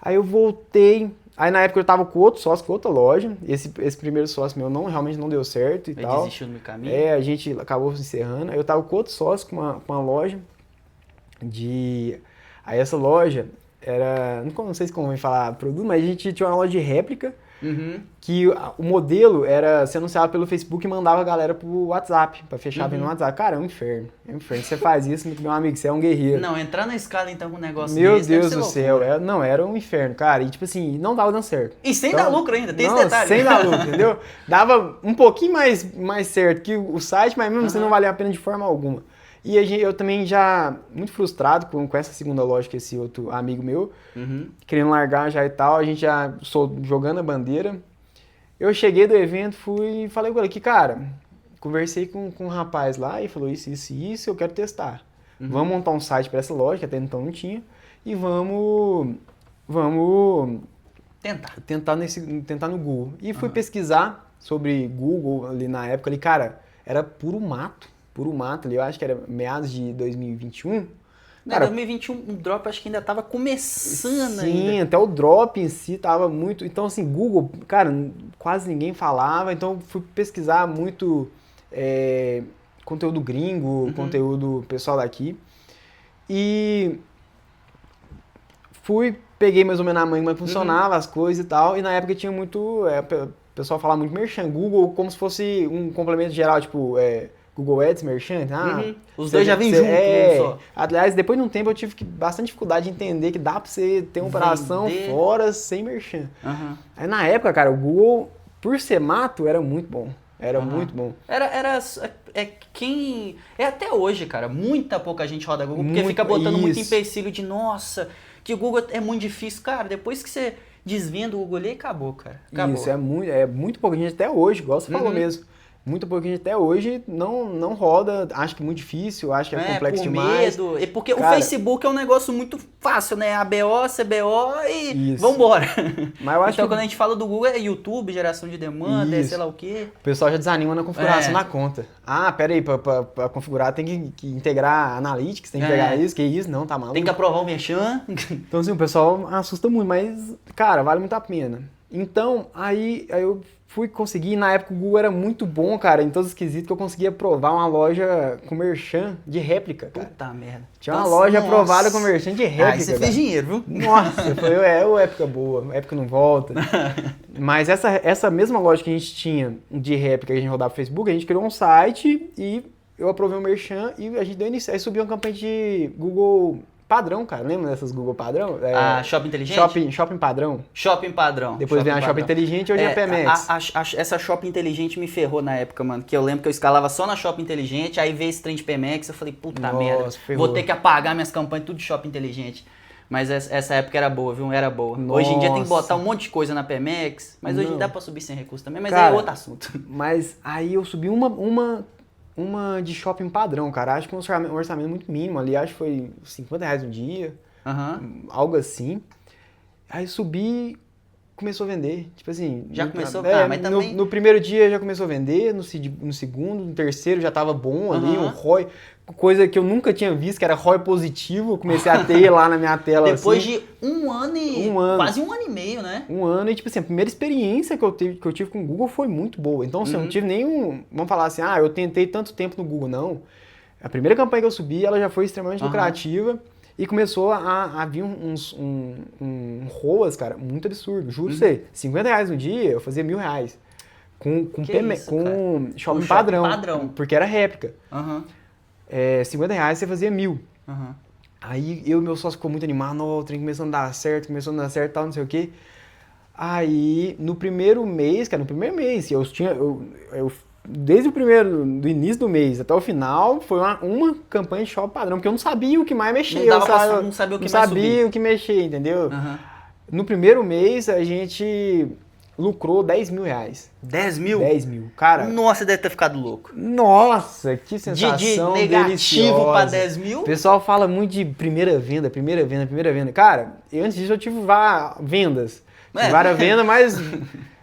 Aí eu voltei... Aí na época eu tava com outro sócio, com outra loja. Esse primeiro sócio meu realmente não deu certo e Ele tal. desistiu no meio do caminho? A gente acabou se encerrando. Aí eu tava com outro sócio, com uma loja Aí essa loja era... Não sei se convém falar produto, mas a gente tinha uma loja de réplica. Que o modelo era, você anunciava pelo Facebook e mandava a galera pro WhatsApp, pra fechar a venda no WhatsApp. Cara, é um inferno. Você faz isso, meu amigo, você é um guerreiro. Não, entrar na escala então com um negócio desse... Meu Deus do céu, era um inferno, cara. E tipo assim, não tava dando certo. E sem dar lucro ainda, tem esse detalhe. Sem dar lucro, entendeu? Dava um pouquinho mais certo que o site, mas mesmo assim não valia a pena de forma alguma. E eu também já, muito frustrado com essa segunda loja que esse outro amigo meu, querendo largar já e tal, a gente já jogando a bandeira. Eu cheguei do evento, fui e falei com ele que, cara, conversei com um rapaz lá e falou isso, eu quero testar. Vamos montar um site para essa loja, que até então não tinha, e vamos tentar no Google. E fui pesquisar sobre Google ali na época, ali, cara, era puro mato ali, eu acho que era meados de 2021. Cara, 2021 o Drop acho que ainda tava começando ainda. Sim, até o Drop em si tava muito... Então, assim, Google, cara, quase ninguém falava, então fui pesquisar muito conteúdo gringo, conteúdo pessoal daqui. E peguei mais ou menos na mãe como funcionava as coisas e tal, e na época tinha muito... o pessoal falava muito merchan, Google como se fosse um complemento geral, tipo... Google Ads, Merchant, os dois já vêm juntos, só. Aliás, depois de um tempo eu tive bastante dificuldade de entender que dá pra você ter uma operação fora sem Merchant. Aí na época, cara, o Google, por ser mato, era muito bom. Era muito bom. Até hoje, cara, muita pouca gente roda Google, porque fica botando muito empecilho de, nossa, que o Google é muito difícil. Cara, depois que você desvenda o Google ali, acabou, cara. Acabou. Isso, é muito pouca gente até hoje, igual você falou mesmo. Muito pouquinho até hoje não roda, acho que é muito difícil, acho que é complexo demais. Medo, porque cara, o Facebook é um negócio muito fácil, né? ABO, CBO e vambora. Mas eu acho então quando a gente fala do Google é YouTube, geração de demanda, sei lá o quê. O pessoal já desanima na configuração da conta. Pera aí, pra configurar tem que integrar Analytics, tem que integrar isso, que isso, não, tá maluco. Tem que aprovar o merchan. Então assim, o pessoal assusta muito, mas, cara, vale muito a pena. Então, aí eu fui conseguir, na época o Google era muito bom, cara, em todos os quesitos que eu conseguia aprovar uma loja com merchan de réplica, cara. Puta merda. Tinha uma loja aprovada com merchan de réplica. Aí você fez dinheiro, viu? Nossa, foi uma época boa, uma época não volta. Mas essa mesma loja que a gente tinha de réplica que a gente rodava no Facebook, a gente criou um site e eu aprovei o merchan e a gente deu início. Aí subiu uma campanha de Google... Padrão, cara. Lembra dessas Google Padrão? Shopping Inteligente? Shopping Padrão. Shopping Padrão. Depois veio a Shopping Inteligente e hoje é a PMX. Essa Shopping Inteligente me ferrou na época, mano. Que eu lembro que eu escalava só na Shopping Inteligente, aí veio esse trem de PMX, eu falei, puta merda, ferrou. Vou ter que apagar minhas campanhas tudo de Shopping Inteligente. Mas essa época era boa, viu? Era boa. Nossa. Hoje em dia tem que botar um monte de coisa na PMX, mas hoje dá pra subir sem recurso também, mas cara, aí é outro assunto. Mas aí eu subi uma de shopping padrão, cara. Acho que um orçamento muito mínimo ali. Acho que foi R$50 um dia. Algo assim. Aí subi, começou a vender. Tipo assim... Já começou? Mas também... No primeiro dia já começou a vender. No segundo, no terceiro já tava bom ali. Um ROI. Coisa que eu nunca tinha visto, que era ROI positivo. Eu comecei a ter lá na minha tela. Depois assim, de um ano. Quase um ano e meio, né? Um ano. E tipo assim, a primeira experiência que eu tive com o Google foi muito boa. Então assim, eu não tive nenhum... Vamos falar assim, eu tentei tanto tempo no Google. Não. A primeira campanha que eu subi, ela já foi extremamente lucrativa. E começou a vir um ROAS, cara, muito absurdo. Juro pra você, R$50 no dia, eu fazia R$1.000. Com shopping padrão. Porque era réplica. R$50 você fazia 1.000. Aí eu e meu sócio ficou muito animado, o trem começou a dar certo, tal, não sei o quê. Aí, no primeiro mês, desde do início do mês até o final, foi uma campanha de shopping padrão, porque eu não sabia o que mais mexer. Não sabia o que mexer, entendeu? No primeiro mês, a gente lucrou R$10.000. 10 mil? 10 mil. Cara... Nossa, deve ter ficado louco. Nossa, que sensação de negativo deliciosa. pra 10 mil? O pessoal fala muito de primeira venda. Cara, antes disso eu tive várias vendas. Várias vendas, mas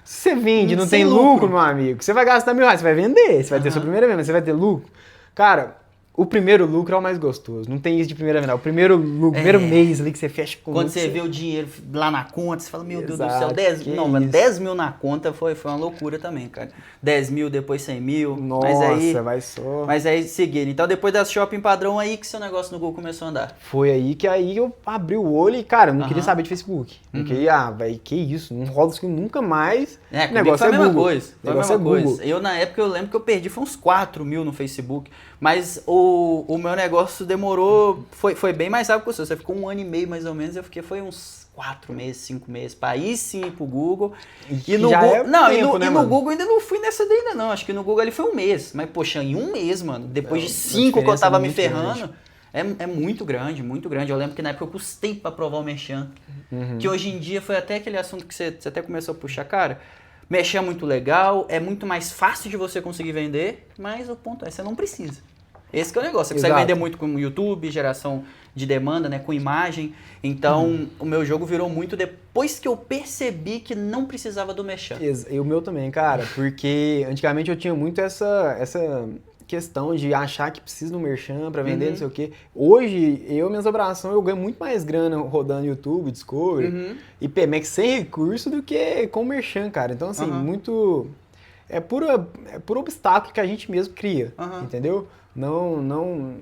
Se você vende, não tem lucro, meu amigo, você vai gastar R$1.000, você vai vender, você vai ter sua primeira venda, você vai ter lucro. Cara, o primeiro lucro é o mais gostoso. Não tem isso de primeira venda. O primeiro lucro, primeiro mês ali que você fecha com quando você vê o dinheiro lá na conta, você fala, meu Deus do céu, 10 mil na conta foi uma loucura também, cara. 10 mil, depois 100 mil. Nossa, vai só. Mas aí seguindo. Então depois da Shopping Padrão aí que seu negócio no Google começou a andar. Foi aí que eu abri o olho e, cara, eu não queria saber de Facebook. Não queria, velho, que isso, não rola isso nunca mais. O negócio é a mesma coisa. Foi a mesma coisa. Eu, na época, eu lembro que eu perdi, foi uns 4 mil no Facebook. Mas o meu negócio demorou, foi bem mais rápido que o seu. Você ficou 1 ano e meio mais ou menos, foi uns 4 meses, 5 meses, para aí sim ir pro Google. E no Google, no Google ainda não fui nessa daí ainda não, acho que no Google ali foi 1 mês. Mas poxa, em 1 mês, mano, depois de 5 que eu tava me ferrando, é muito grande, muito grande. Eu lembro que na época eu custei pra provar o Merchan, que hoje em dia foi até aquele assunto que você até começou a puxar, cara. Merchan é muito legal, é muito mais fácil de você conseguir vender, mas o ponto é, você não precisa. Esse que é o negócio, você consegue vender muito com o YouTube, geração de demanda, né, com imagem. Então, o meu jogo virou muito depois que eu percebi que não precisava do Merchan. E o meu também, cara, porque antigamente eu tinha muito essa questão de achar que precisa do Merchan pra vender, não sei o quê. Hoje, minhas operações, eu ganho muito mais grana rodando YouTube, Discovery e PMX sem recurso do que com Merchan, cara. Então, assim, muito... É puro obstáculo que a gente mesmo cria, entendeu? Não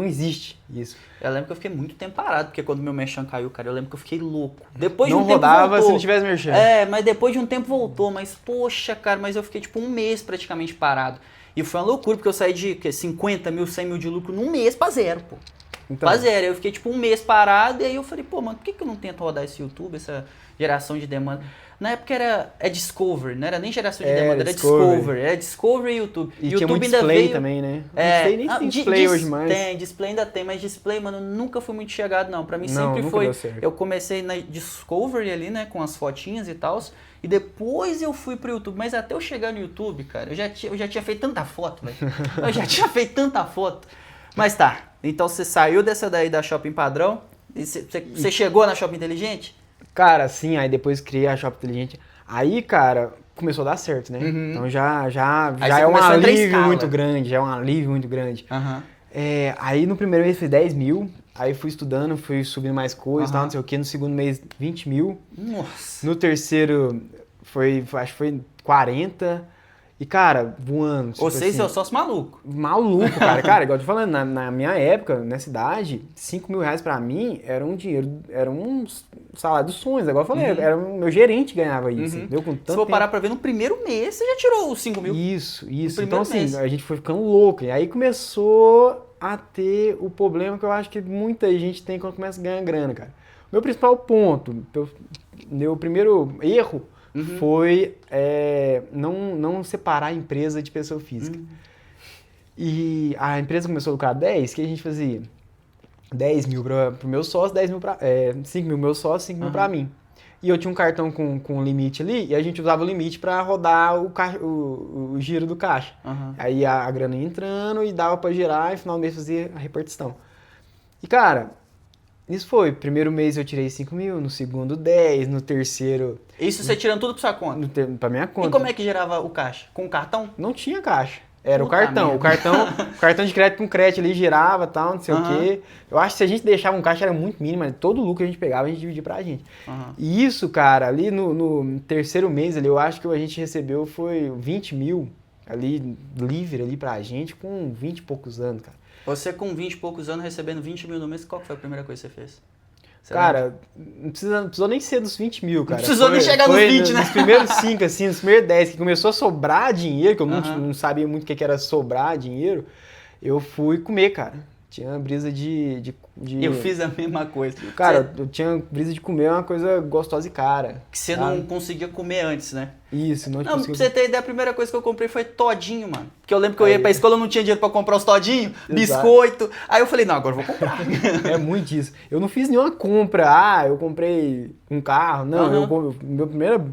existe isso. Eu lembro que eu fiquei muito tempo parado, porque quando meu Merchan caiu, cara, eu lembro que eu fiquei louco. Depois de um tempo rodava se não tivesse Merchan. Mas depois de um tempo voltou. Mas, poxa, cara, mas eu fiquei tipo 1 mês praticamente parado. E foi uma loucura, porque eu saí de 50 mil, 100 mil de lucro num mês pra zero, pô. Então, pra zero. Eu fiquei tipo 1 mês parado, e aí eu falei, pô, mano, por que eu não tento rodar esse YouTube, essa geração de demanda? Na época era Discovery, não era nem geração de demanda, era Discovery. Era Discovery e YouTube. E YouTube tinha muito display também, né? Display nem tem display hoje mais. Tem, display ainda tem, mas display, mano, nunca fui muito chegado, não. Pra mim sempre foi... Eu comecei na Discovery ali, né, com as fotinhas e tal, e depois eu fui pro YouTube. Mas até eu chegar no YouTube, cara, eu já tinha feito tanta foto, velho. Eu já tinha feito tanta foto. Mas tá, então você saiu dessa daí da Shopping Padrão, e você chegou na Shopping Inteligente? Cara, sim, aí depois criei a Shopping Inteligente. Aí, cara, começou a dar certo, né? Então já é um alívio muito grande, Aí no primeiro mês foi 10 mil, aí fui estudando, fui subindo mais coisas, tal, não sei o quê. No segundo mês, 20 mil. Nossa! No terceiro, acho que foi 40. E, cara, voando. Ou seja, seu sócio maluco. Maluco, cara. Cara, igual eu tô falando, na minha época, nessa idade, 5 mil reais pra mim era um dinheiro, era um salário dos sonhos. Igual eu falei, era o meu gerente que ganhava isso. Entendeu? Com tanto Se for parar pra ver, no primeiro mês você já tirou os 5 mil. Isso. Então, assim, a gente foi ficando louco. E aí começou a ter o problema que eu acho que muita gente tem quando começa a ganhar grana, cara. O meu principal ponto, meu primeiro erro, foi não separar a empresa de pessoa física. E a empresa começou a lucrar 10, o que a gente fazia? 10 mil pro meu sócio, 5 mil meu sócio, 5 mil pra mim. E eu tinha um cartão com limite ali, e a gente usava o limite pra rodar o giro do caixa. Aí a grana ia entrando e dava pra girar, e no final do mês fazia a repartição. E, cara... Isso foi. Primeiro mês eu tirei 5 mil, no segundo 10, no terceiro... Isso você tirando tudo pra sua conta? Pra minha conta. E como é que gerava o caixa? Com o cartão? Não tinha caixa. Era o cartão. O cartão de crédito com crédito ali girava e tal, não sei o quê. Eu acho que se a gente deixava um caixa era muito mínimo, mas todo o lucro que a gente pegava a gente dividia pra gente. E isso, cara, ali no terceiro mês ali, eu acho que a gente recebeu foi 20 mil ali, livre ali pra gente, com 20 e poucos anos, cara. Você com 20 e poucos anos recebendo 20 mil no mês, qual foi a primeira coisa que você fez? Cara, não precisou nem ser dos 20 mil, cara. Não precisou nem chegar nos 20, né? Nos primeiros 5, assim, nos primeiros 10, que começou a sobrar dinheiro, que eu não sabia muito o que era sobrar dinheiro, eu fui comer, cara. Tinha brisa de... Eu fiz a mesma coisa. Cara, eu tinha brisa de comer uma coisa gostosa e cara. Que você não conseguia comer antes, né? Isso, não conseguia. Pra você ter ideia, a primeira coisa que eu comprei foi todinho, mano. Porque eu lembro que eu ia pra escola, eu não tinha dinheiro pra comprar os todinhos, biscoito. Aí eu falei, não, agora eu vou comprar. É muito isso. Eu não fiz nenhuma compra. Eu comprei um carro. Não, minha primeira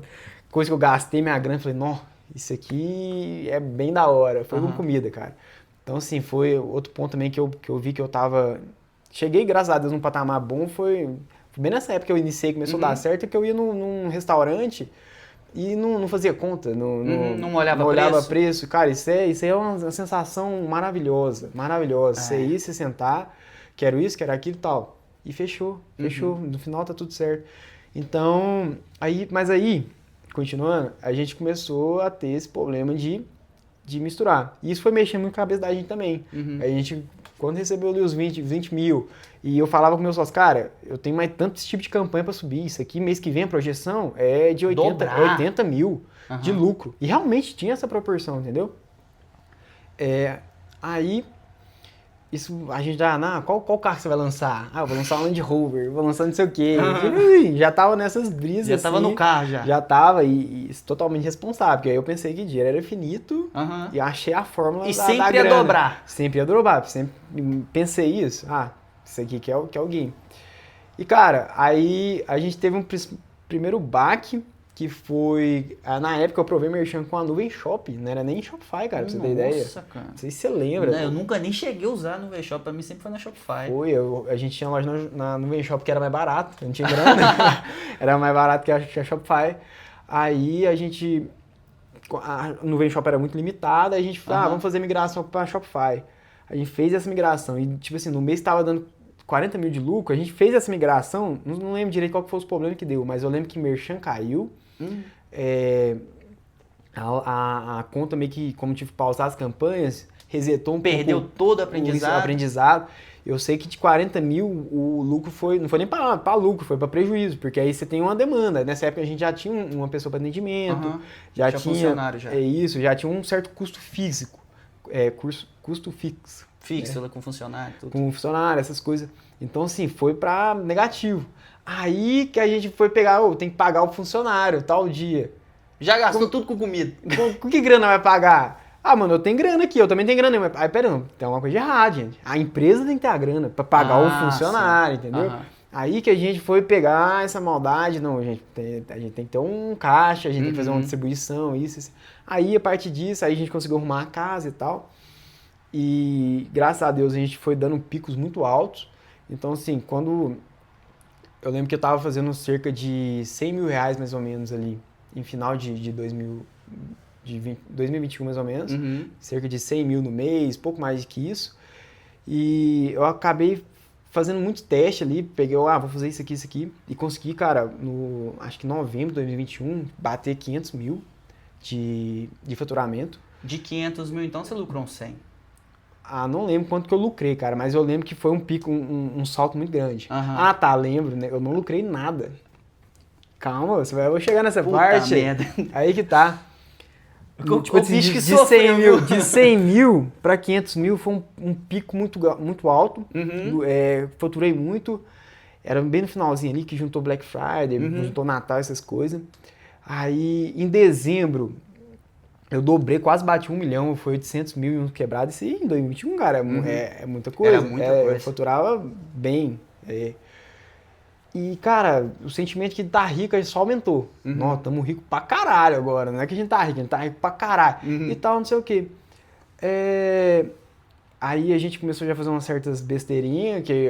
coisa que eu gastei minha grana, eu falei, não, isso aqui é bem da hora. Foi com comida, cara. Então, assim, foi outro ponto também que eu vi que eu tava... Cheguei, graças a Deus, num patamar bom, foi bem nessa época que eu iniciei, começou a dar certo, que eu ia num restaurante e não fazia conta, não olhava preço. Cara, isso é uma sensação maravilhosa. Você ir, se sentar, quero isso, quero aquilo e tal. E fechou. No final tá tudo certo. Então, mas aí, continuando, a gente começou a ter esse problema de misturar. E isso foi mexendo muito com a cabeça da gente também. A gente, quando recebeu ali os 20 mil, e eu falava com meus sócios, cara, eu tenho mais tanto esse tipo de campanha para subir. Isso aqui, mês que vem, a projeção é de 80 mil de lucro. E realmente tinha essa proporção, entendeu? Aí, isso, a gente já, qual carro você vai lançar? Eu vou lançar um Land Rover, vou lançar não sei o quê. Já tava nessas brisas. Já tava no carro, já. Já tava, e totalmente responsável, porque aí eu pensei que dinheiro era finito, e achei a fórmula da grana. E sempre ia dobrar. Sempre ia dobrar, sempre pensei isso. Isso aqui que é o game. E, cara, aí a gente teve um primeiro baque, que foi... Na época eu provei merchan com a Nuvem Shop, não era nem Shopify, cara, pra você ter ideia. Nossa, cara. Não sei se você lembra. Não, eu nunca nem cheguei a usar a Nuvem Shop, pra mim sempre foi na Shopify. A gente tinha loja na Nuvem Shop que era mais barato, eu não tinha grana, era mais barato que a Shopify. Aí a Nuvem Shop era muito limitada, a gente falou, vamos fazer migração pra Shopify. A gente fez essa migração e, tipo assim, no mês tava dando 40 mil de lucro, a gente fez essa migração, não lembro direito qual que foi os problemas que deu, mas eu lembro que merchan caiu, a conta meio que, como tive que pausar as campanhas, resetou Perdeu todo o aprendizado. Eu sei que de 40 mil o lucro não foi nem para lucro, foi para prejuízo, porque aí você tem uma demanda. Nessa época a gente já tinha uma pessoa para atendimento, já tinha funcionário já. Já tinha um certo custo físico, custo fixo. Fixo, com funcionário, tudo. Com funcionário, essas coisas. Então, assim, foi para negativo. Aí que a gente foi pegar, tem que pagar o funcionário, tal dia. Já gastou tudo com comida. Com que grana vai pagar? Mano, eu tenho grana aqui, eu também tenho grana. Aí, pera, não, tem alguma coisa de errado, gente. A empresa tem que ter a grana para pagar o funcionário, sim. Entendeu? Aí que a gente foi pegar essa maldade, não, gente, a gente tem que ter um caixa, a gente tem que fazer uma distribuição, isso. Aí, a partir disso, aí a gente conseguiu arrumar a casa e tal. E, graças a Deus, a gente foi dando picos muito altos. Então, assim, quando... Eu lembro que eu tava fazendo cerca de 100 mil reais, mais ou menos, ali, em final de 2021, mais ou menos. Cerca de 100 mil no mês, pouco mais que isso. E eu acabei fazendo muito teste ali, peguei, vou fazer isso aqui, e consegui, cara, acho que novembro de 2021, bater 500 mil de faturamento. De 500 mil, então, você lucrou uns 100? Não lembro quanto que eu lucrei, cara, mas eu lembro que foi um pico, um salto muito grande. Lembro, né? Eu não lucrei nada. Calma, eu vou chegar nessa parte. Merda. Aí que tá. Tipo, de 100 mil para 500 mil foi um pico muito alto. Faturei muito. Era bem no finalzinho ali, que juntou Black Friday, juntou Natal, essas coisas. Aí, em dezembro, eu dobrei, quase bati 1 milhão, foi 800 mil e um quebrado. Isso aí, em 2021, cara, é muita coisa. Era muita coisa. Eu faturava bem. E, cara, o sentimento que tá rico só aumentou. Nós tamo rico pra caralho agora. Não é que a gente tá rico pra caralho. E tal, não sei o quê. Aí a gente começou já a fazer umas certas besteirinhas, que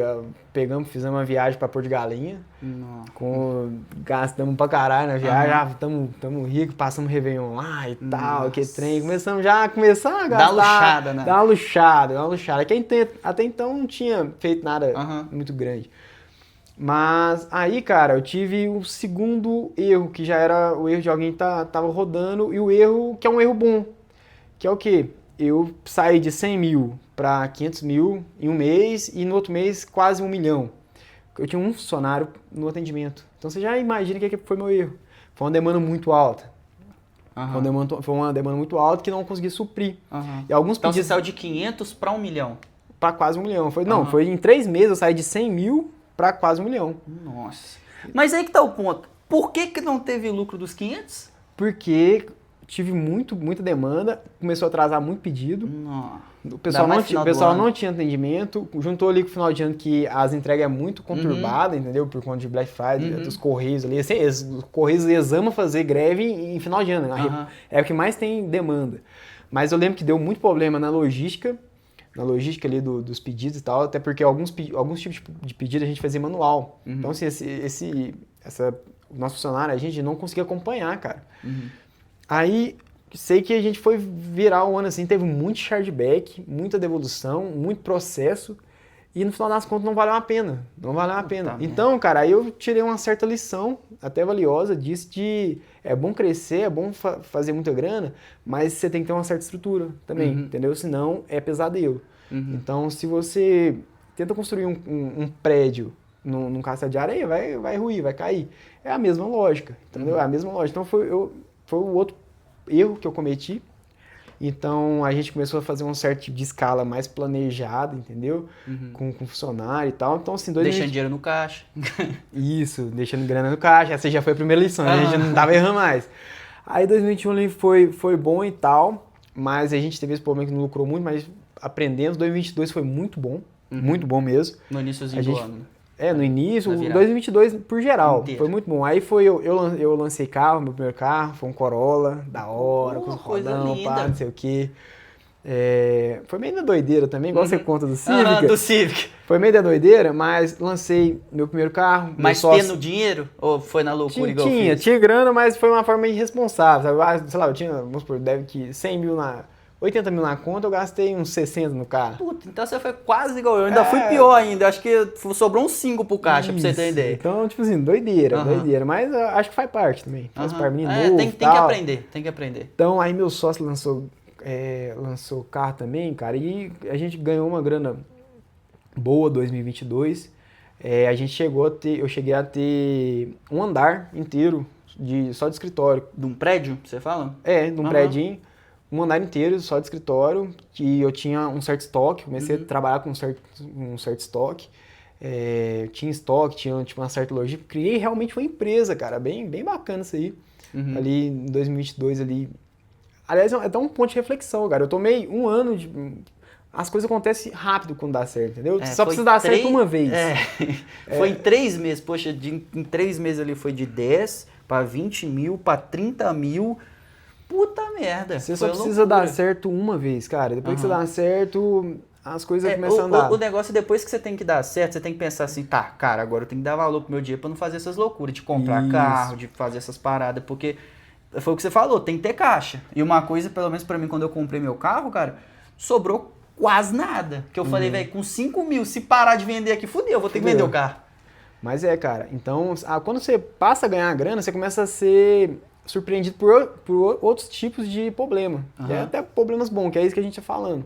fizemos uma viagem pra Porto de Galinha. Gastamos pra caralho na viagem, tamo ricos, passamos Réveillon lá e tal, que trem. Começamos a gastar. Dá luxada, né? Dá uma luxada. Que até então não tinha feito nada muito grande. Mas aí, cara, eu tive o segundo erro, que já era o erro de alguém que tava rodando, e o erro que é um erro bom, que é o quê? Eu saí de 100 mil para 500 mil em um mês, e no outro mês quase 1 milhão. Eu tinha um funcionário no atendimento. Então você já imagina o que foi meu erro. Foi uma demanda muito alta. Foi uma demanda muito alta que não consegui suprir. E alguns então você saiu de 500 para 1 milhão? Para quase 1 milhão. Foi em 3 meses eu saí de 100 mil para quase 1 milhão. Nossa. Mas aí que tá o ponto. Por que não teve lucro dos 500? Porque tive muita demanda, começou a atrasar muito pedido. O pessoal não tinha atendimento, juntou ali com o final de ano que as entregas é muito conturbada, entendeu? Por conta de Black Friday, dos Correios ali. Assim, os Correios eles amam fazer greve em final de ano. É o que mais tem demanda. Mas eu lembro que deu muito problema na logística ali dos pedidos e tal, até porque alguns tipos de pedido a gente fazia manual. Então, assim, o nosso funcionário, a gente não conseguia acompanhar, cara. Aí, sei que a gente foi virar o ano assim, teve muito chargeback, muita devolução, muito processo, e no final das contas não valeu a pena. Não valeu a pena. Então, cara, aí eu tirei uma certa lição, até valiosa, disso de é bom crescer, é bom fazer muita grana, mas você tem que ter uma certa estrutura também, entendeu? Senão é pesadelo. Então, se você tenta construir um prédio num caça de areia, vai ruir, vai cair. É a mesma lógica, entendeu? É a mesma lógica. Então, foi o outro erro que eu cometi. Então, a gente começou a fazer um certo tipo de escala mais planejada, entendeu? Com funcionário e tal. Então, assim, deixando dinheiro no caixa. Isso, deixando grana no caixa. Essa já foi a primeira lição, a gente não tava errando mais. Aí, 2021 ali foi bom e tal, mas a gente teve esse problema que não lucrou muito, mas aprendemos. 2022 foi muito bom mesmo. No iníciozinho do ano. No início, 2022 por geral, foi muito bom. Aí eu lancei carro, meu primeiro carro, foi um Corolla, da hora, com os rodão, pá, não sei o quê. Foi meio da doideira também, igual você conta do Civic. Do Civic. Foi meio da doideira, mas lancei meu primeiro carro. Mas tendo dinheiro? Ou foi na loucura igual eu fiz? Tinha grana, mas foi uma forma irresponsável. Sabe? Sei lá, eu tinha, vamos supor, deve que 100 mil 80 mil na conta, eu gastei uns 60 no carro. Puta, então você foi quase igual eu. Ainda fui pior ainda. Eu acho que sobrou uns 5 pro caixa, pra você ter ideia. Então, tipo assim, doideira. Mas acho que faz parte também. Faz parte, menino novo, tem que aprender, tem que aprender. Então, aí meu sócio lançou carro também, cara, e a gente ganhou uma grana boa 2022. Eu cheguei a ter um andar inteiro só de escritório. De um prédio, você fala? De um prédinho. Um andar inteiro só de escritório, que eu tinha um certo estoque, comecei a trabalhar com um certo estoque, tinha estoque, tinha tipo, uma certa logística, criei realmente uma empresa, cara, bem bacana isso aí, ali em 2022, ali. Aliás, é até um ponto de reflexão, cara, eu tomei um ano as coisas acontecem rápido quando dá certo, entendeu? Só precisa dar certo uma vez. Foi em 3 meses, poxa, em 3 meses ali foi de 10 para 20 mil, para 30 mil... Puta merda. Você só precisa dar certo uma vez, cara. Depois que você dá certo, as coisas começam a andar. O negócio, depois que você tem que dar certo, você tem que pensar assim, tá, cara, agora eu tenho que dar valor pro meu dia pra não fazer essas loucuras, de comprar carro, de fazer essas paradas, porque foi o que você falou, tem que ter caixa. E uma coisa, pelo menos pra mim, quando eu comprei meu carro, cara, sobrou quase nada. Que eu falei, velho, com 5 mil, se parar de vender aqui, fudeu, eu vou ter que vender o carro. Mas cara, então, quando você passa a ganhar grana, você começa a ser surpreendido por outros tipos de problema. Até problemas bons, que é isso que a gente tá falando.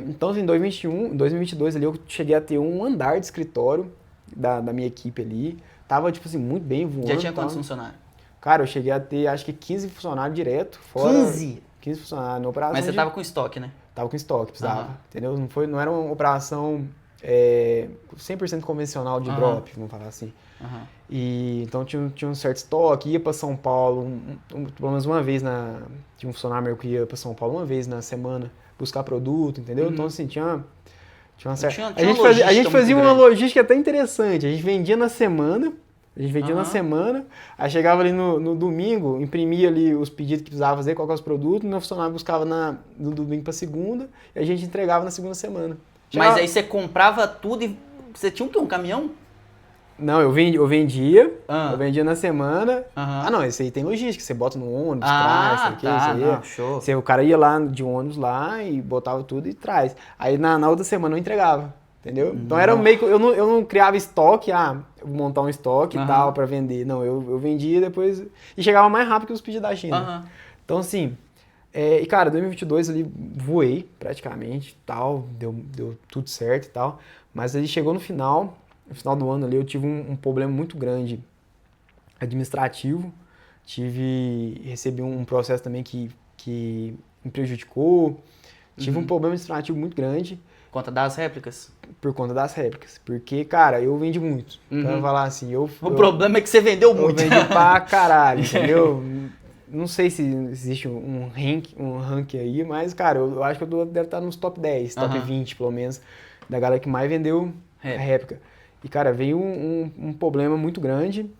Então, assim, em 2022 ali, eu cheguei a ter um andar de escritório da minha equipe ali. Tava, tipo assim, muito bem voando. Já tinha quantos funcionários? Cara, eu cheguei a ter, acho que 15 funcionários direto. Fora 15 funcionários na operação. Mas você tava com estoque, né? Tava com estoque, precisava. Entendeu? Não era uma operação 100% convencional de drop, vamos falar assim. E, então tinha um certo estoque, ia para São Paulo, pelo menos uma vez tinha um funcionário meu que ia para São Paulo uma vez na semana buscar produto, entendeu? Então assim, tinha uma certa... A gente fazia uma logística até interessante, a gente vendia na semana, aí chegava ali no domingo, imprimia ali os pedidos que precisava fazer, qual que era os produtos, e o funcionário buscava no domingo para segunda, e a gente entregava na segunda semana. Mas aí você comprava tudo e você tinha um caminhão? Não, eu vendia na semana. Não, esse aí tem logística, você bota no ônibus, traz, show. O cara ia lá de ônibus lá e botava tudo e traz. Aí na outra semana eu entregava, entendeu? Então era meio que, eu não criava estoque, vou montar um estoque e tal pra vender. Não, eu vendia depois e chegava mais rápido que os pedidos da China. Então assim, e cara, 2022 ali voei praticamente, tal, deu tudo certo e tal, mas aí chegou no final do ano ali eu tive um problema muito grande administrativo, recebi um processo também que me prejudicou, tive um problema administrativo muito grande. Por conta das réplicas? Por conta das réplicas, porque, cara, eu vendi muito, então eu vou falar assim, o problema é que você vendeu muito. Eu vendi pra caralho, entendeu? Não sei se existe um ranking aí, mas, cara, eu acho que eu deve estar nos top 10, top 20, pelo menos, da galera que mais vendeu réplica. E, cara, veio um problema muito grande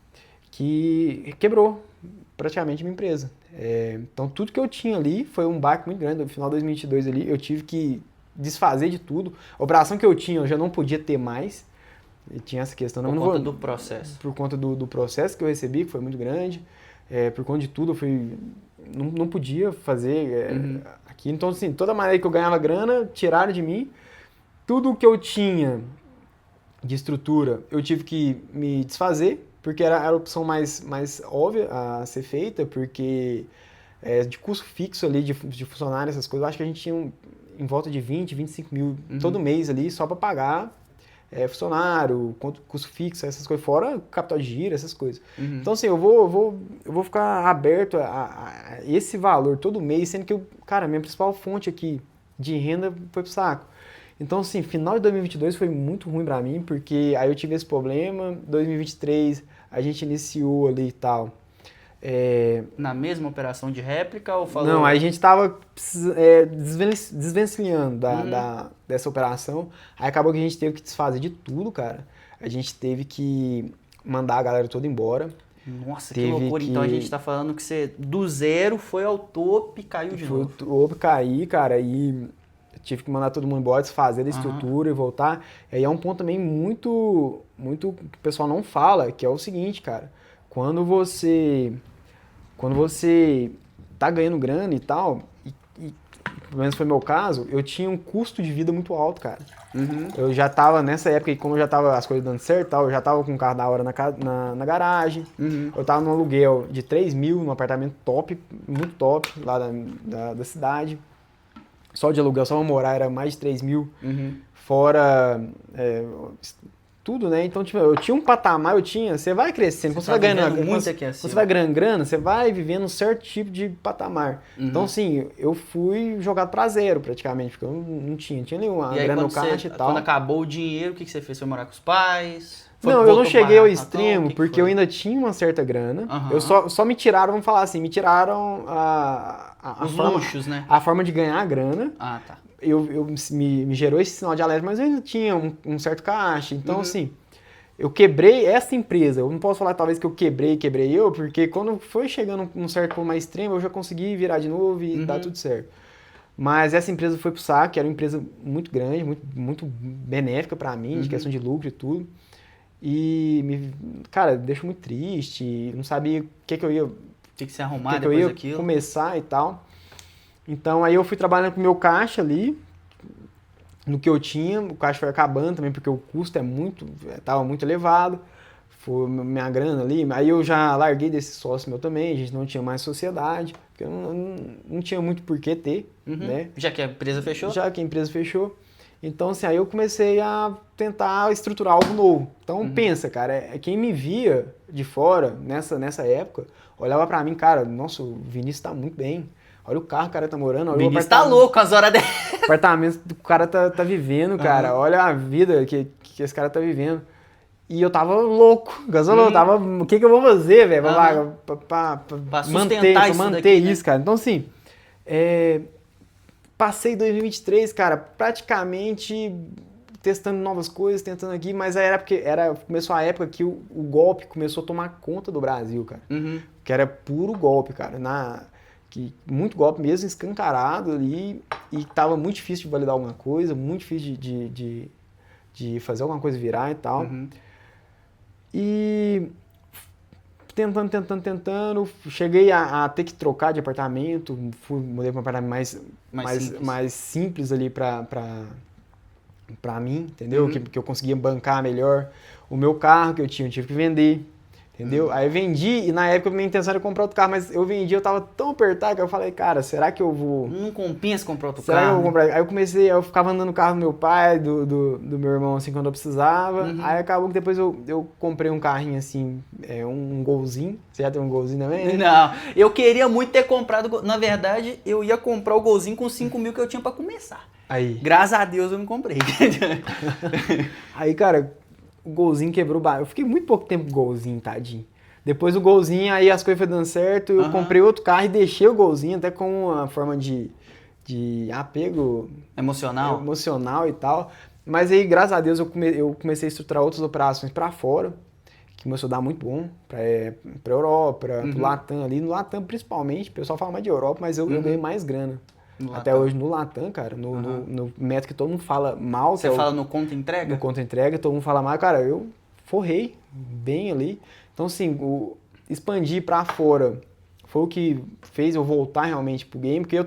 que quebrou praticamente minha empresa. Então, tudo que eu tinha ali foi um baque muito grande. No final de 2022 ali, eu tive que desfazer de tudo. A operação que eu tinha, eu já não podia ter mais. E tinha essa questão. Por conta do processo. Por conta do processo que eu recebi, que foi muito grande. Por conta de tudo, eu fui... Não podia fazer aqui. Então, assim, toda maneira que eu ganhava grana, tiraram de mim. Tudo que eu tinha de estrutura, eu tive que me desfazer, porque era a opção mais óbvia a ser feita, porque de custo fixo ali, de funcionário, essas coisas, eu acho que a gente tinha em volta de 20, 25 mil todo mês ali, só para pagar funcionário, custo fixo, essas coisas, fora capital de giro, essas coisas. Então, assim, eu vou ficar aberto a esse valor todo mês, sendo que, minha principal fonte aqui de renda foi pro saco. Então, assim, final de 2022 foi muito ruim pra mim, porque aí eu tive esse problema, 2023 a gente iniciou ali e tal. Na mesma operação de réplica ou falou... Não, aí a gente tava desvencilhando dessa operação, aí acabou que a gente teve que desfazer de tudo, cara. A gente teve que mandar a galera toda embora. Nossa, que loucura. Então a gente tá falando que você do zero foi ao topo e caiu de novo. Foi ao topo, caí, cara, e... Tive que mandar todo mundo embora, desfazer a estrutura e voltar. E aí é um ponto também muito que o pessoal não fala, que é o seguinte, cara. Quando você tá ganhando grana e tal, e pelo menos foi meu caso, eu tinha um custo de vida muito alto, cara. Eu já tava nessa época, e como já tava as coisas dando certo e tal, eu já tava com um carro da hora na garagem. Eu tava num aluguel de 3 mil, num apartamento top, muito top, lá da cidade. Só de aluguel, só uma morar era mais de 3 mil, fora tudo, né? Então, tipo, eu tinha um patamar, você vai crescendo, você vai ganhando você vai ganhando grana, você vai vivendo um certo tipo de patamar. Então, assim, eu fui jogado pra zero, praticamente, porque eu não tinha nenhuma grana no caixa e tal. Quando acabou o dinheiro, o que você fez? Foi morar com os pais? Não, eu não cheguei ao extremo, porque eu ainda tinha uma certa grana. Eu só me tiraram, vamos falar assim, me tiraram os luxos, né? A forma de ganhar a grana. Ah, tá. Me gerou esse sinal de alerta, mas eu ainda tinha um certo caixa. Então, assim, eu quebrei essa empresa. Eu não posso falar talvez que eu quebrei eu, porque quando foi chegando num certo ponto mais extremo, eu já consegui virar de novo e dar tudo certo. Mas essa empresa foi pro saco, era uma empresa muito grande, muito benéfica pra mim, de questão de lucro e tudo. E, cara, deixou muito triste, não sabia o que eu ia... Tem que se arrumar depois daquilo. Começar e tal. Então, aí eu fui trabalhando com o meu caixa ali, no que eu tinha, o caixa foi acabando também, porque o custo estava muito elevado, foi minha grana ali. Aí eu já larguei desse sócio meu também, a gente não tinha mais sociedade, porque eu não tinha muito por que ter, né? Já que a empresa fechou? Já que a empresa fechou. Então, assim, aí eu comecei a tentar estruturar algo novo. Então, pensa, cara, quem me via de fora nessa época, olhava pra mim, cara, nossa, o Vinícius tá muito bem. Olha o carro que o cara tá morando. Olha o Vinícius tá louco às horas dela. O apartamento que o cara tá vivendo, cara. Olha a vida que esse cara tá vivendo. E eu tava louco, gasolão. O que eu vou fazer, velho? Pra manter isso, né? Cara. Então, assim, passei 2023, cara, praticamente testando novas coisas, tentando aqui, mas começou a época que o golpe começou a tomar conta do Brasil, cara. Que era puro golpe, cara. Muito golpe mesmo, escancarado ali, e tava muito difícil de validar alguma coisa, muito difícil de fazer alguma coisa virar e tal. E tentando, cheguei a ter que trocar de apartamento, mudei para um apartamento mais simples ali pra mim, entendeu? Que eu conseguia bancar melhor. O meu carro que eu tive que vender. Entendeu? Aí eu vendi, e na época minha intenção era comprar outro carro, mas eu vendi, eu tava tão apertado que eu falei, cara, será que eu vou... Não compensa comprar outro será carro. Que eu vou comprar? Aí eu ficava andando no carro do meu pai, do meu irmão, assim, quando eu precisava. Aí acabou que depois eu comprei um carrinho, assim, um Golzinho. Você já tem um Golzinho também? Não, eu queria muito ter comprado, na verdade, eu ia comprar o Golzinho com 5 mil que eu tinha pra começar. Aí. Graças a Deus eu não comprei. Aí, cara... O Golzinho quebrou o barco. Eu fiquei muito pouco tempo com o Golzinho, tadinho. Depois do Golzinho, aí as coisas foram dando certo, eu comprei outro carro e deixei o Golzinho, até com uma forma de apego... Emocional e tal. Mas aí, graças a Deus, eu comecei a estruturar outras operações para fora, que começou a dar muito bom, pra Europa, pro Latam ali. No Latam, principalmente, o pessoal fala mais de Europa, mas eu ganhei mais grana Até hoje no Latam, cara, no método que todo mundo fala mal. Você fala no contra-entrega? No contra-entrega, todo mundo fala mal. Cara, eu forrei bem ali. Então, assim, expandir pra fora foi o que fez eu voltar realmente pro game, porque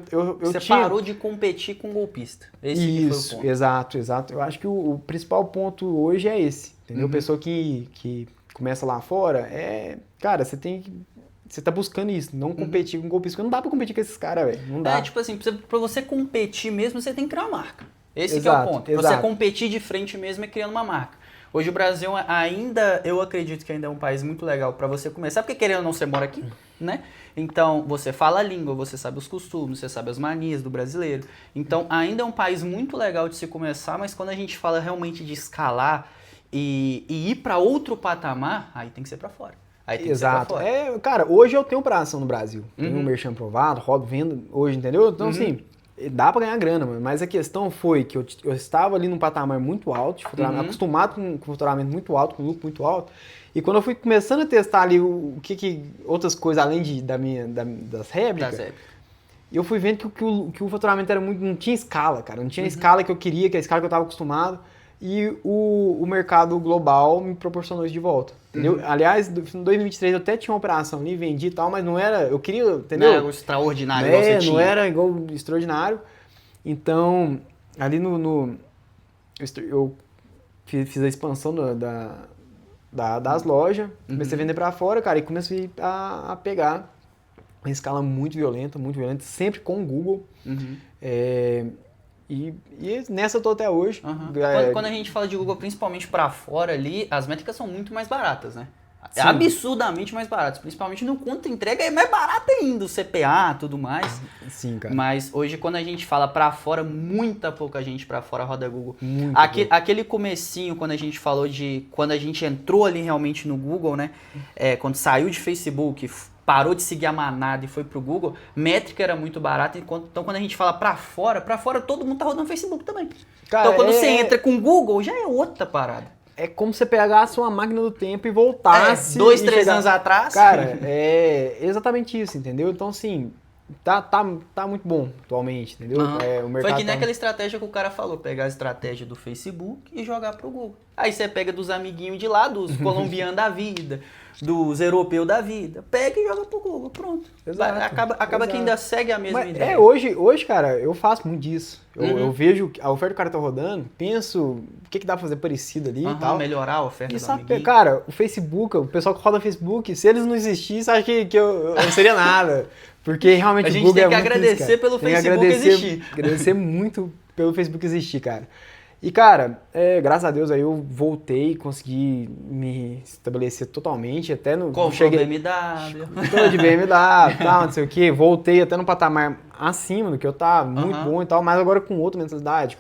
Você parou de competir com golpista. Esse que foi o ponto. Exato. Eu acho que o principal ponto hoje é esse, entendeu? Pessoa que começa lá fora, cara, você tá buscando isso, não competir com golpista, porque não dá pra competir com esses caras, velho, não dá. Tipo assim, pra você competir mesmo, você tem que criar uma marca. Esse que é o ponto. Pra você competir de frente mesmo é criando uma marca. Hoje o Brasil ainda, eu acredito que ainda é um país muito legal para você começar, porque querendo ou não, você mora aqui, né? Então, você fala a língua, você sabe os costumes, você sabe as manias do brasileiro. Então, ainda é um país muito legal de se começar, mas quando a gente fala realmente de escalar e ir para outro patamar, aí tem que ser para fora. Aí tem que ser pra fora. Cara, hoje eu tenho operação no Brasil. Tenho um merchan aprovado, rodo venda hoje, entendeu? Então, assim, dá pra ganhar grana, mano. Mas a questão foi que eu estava ali num patamar muito alto, de faturamento, acostumado com faturamento muito alto, com lucro muito alto. E quando eu fui começando a testar ali outras coisas além das réplicas, eu fui vendo que o faturamento era não tinha escala, cara. Não tinha a escala que eu queria, que é a escala que eu estava acostumado. E o mercado global me proporcionou isso de volta, entendeu? Aliás, em 2023 eu até tinha uma operação ali, vendi e tal, mas não era, eu queria, entendeu? Não era o extraordinário igual você tinha. Não era igual extraordinário. Então, ali eu fiz a expansão das lojas, comecei a vender pra fora, cara, e comecei a pegar uma escala muito violenta, sempre com o Google. E nessa eu tô até hoje. Quando a gente fala de Google, principalmente pra fora ali, as métricas são muito mais baratas, né? Sim. Absurdamente mais baratas. Principalmente no contra-entrega é mais barato ainda, o CPA e tudo mais. Sim, cara. Mas hoje quando a gente fala pra fora, muita pouca gente pra fora roda Google. Aquele comecinho, quando a gente falou quando a gente entrou ali realmente no Google, né? Quando saiu de Facebook, parou de seguir a manada e foi pro Google, métrica era muito barata. Então, quando a gente fala pra fora todo mundo tá rodando Facebook também. Cara, então, quando você entra com o Google, já é outra parada. É como se você pegasse uma máquina do tempo e voltasse. 2, 3 anos atrás. Cara, é exatamente isso, entendeu? Então, assim, tá muito bom atualmente, entendeu? O mercado foi que nem aquela estratégia que o cara falou, pegar a estratégia do Facebook e jogar pro Google. Aí você pega dos amiguinhos de lá, dos colombianos da vida, dos europeus da vida, pega e joga pro Google, pronto. Acaba que ainda segue a mesma ideia. Hoje, cara, eu faço muito disso. Eu vejo a oferta que o cara tá rodando, penso o que dá pra fazer parecido ali e tal. Melhorar a oferta do amiguinho. Cara, o Facebook, o pessoal que roda Facebook, se eles não existissem, acho que eu não seria nada. Porque realmente o Google é muito A gente tem que agradecer pelo Facebook existir. Agradecer muito pelo Facebook existir, cara. E, cara, graças a Deus aí eu voltei, consegui me estabelecer totalmente, até no... Comprou BMW. Tô de BMW, tal, não sei o quê. Voltei até no patamar acima do que eu tava, muito bom e tal, mas agora com outra mentalidade.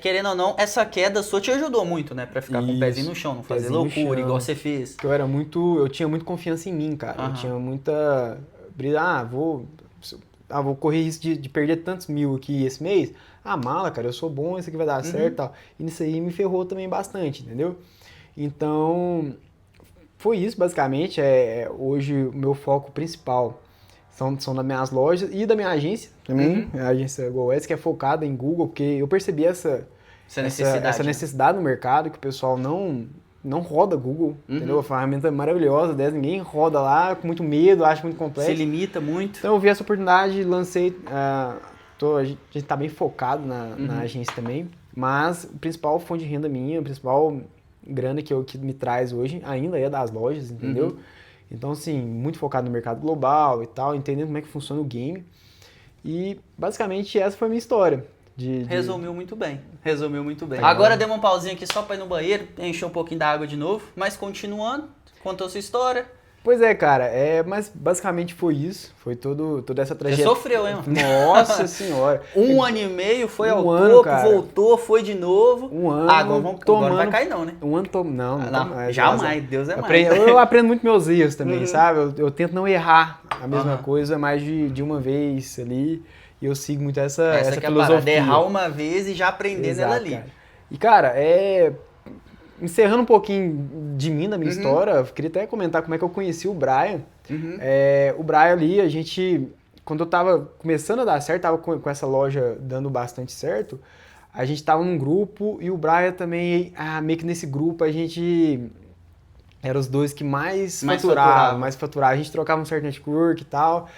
Querendo ou não, essa queda sua te ajudou muito, né? Pra ficar com o pezinho no chão, não fazer loucura, igual você fez. Eu tinha muito confiança em mim, cara. Eu tinha muita... vou correr risco de perder tantos mil aqui esse mês. Mala, cara, eu sou bom, isso aqui vai dar certo e tal. E nisso aí me ferrou também bastante, entendeu? Então, foi isso basicamente. Hoje o meu foco principal são das minhas lojas e da minha agência também. A agência GoWest, que é focada em Google, porque eu percebi essa necessidade no mercado, que o pessoal não roda Google, entendeu? A ferramenta é maravilhosa, ninguém roda lá com muito medo, acha muito complexo. Se limita muito. Então eu vi essa oportunidade, lancei... a gente tá bem focado na agência também, mas o principal fonte de renda minha, a principal grana que me traz hoje ainda é das lojas, entendeu? Então, assim, muito focado no mercado global e tal, entendendo como é que funciona o game. E, basicamente, essa foi a minha história. Resumiu muito bem. Agora demos um pauzinho aqui só pra ir no banheiro, encher um pouquinho da água de novo, mas continuando, contou sua história. Pois é, cara, mas basicamente foi isso, foi toda essa trajetória. Você sofreu, hein? Nossa senhora. 1 ano e meio, foi ao topo, cara. Voltou, foi de novo. 1 ano agora não vai cair não, né? 1 ano não, jamais, Deus é mais. Eu aprendo muito meus erros também, sabe? Eu tento não errar a mesma coisa mais de uma vez ali, e eu sigo muito essa filosofia. Errar uma vez e já aprender nela ali. Cara. E, cara, encerrando um pouquinho de mim, da minha história, eu queria até comentar como é que eu conheci o Brian. O Brian ali, a gente quando eu tava começando a dar certo, tava com essa loja dando bastante certo, a gente tava num grupo e o Brian também, meio que nesse grupo a gente era os dois que mais faturavam. A gente trocava um certo network e tal.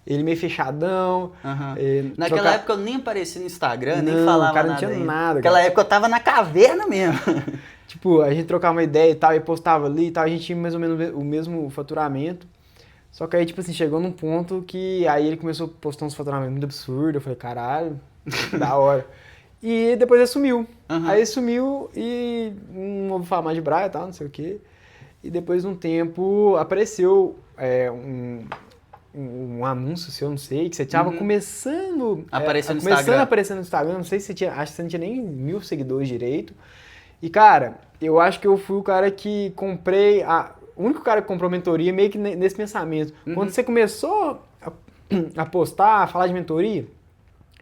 Ele meio fechadão. Naquela época eu nem aparecia no Instagram, nem falava nada. Cara, não tinha nada. Naquela época eu tava na caverna mesmo. Tipo, a gente trocava uma ideia e tal, e postava ali e tal, a gente tinha mais ou menos o mesmo faturamento. Só que aí, tipo assim, chegou num ponto que aí ele começou a postar uns faturamentos muito absurdos. Eu falei, caralho, da hora. E depois ele sumiu. Aí ele sumiu e não ouvi falar mais de Brian e tal, não sei o quê. E depois de um tempo apareceu um anúncio seu, não sei, que você tava começando a aparecer no Instagram, não sei se você tinha, acho que você não tinha nem 1.000 seguidores direito. E cara, eu acho que eu fui o cara que comprei, o único cara que comprou mentoria meio que nesse pensamento. Quando você começou a postar, a falar de mentoria,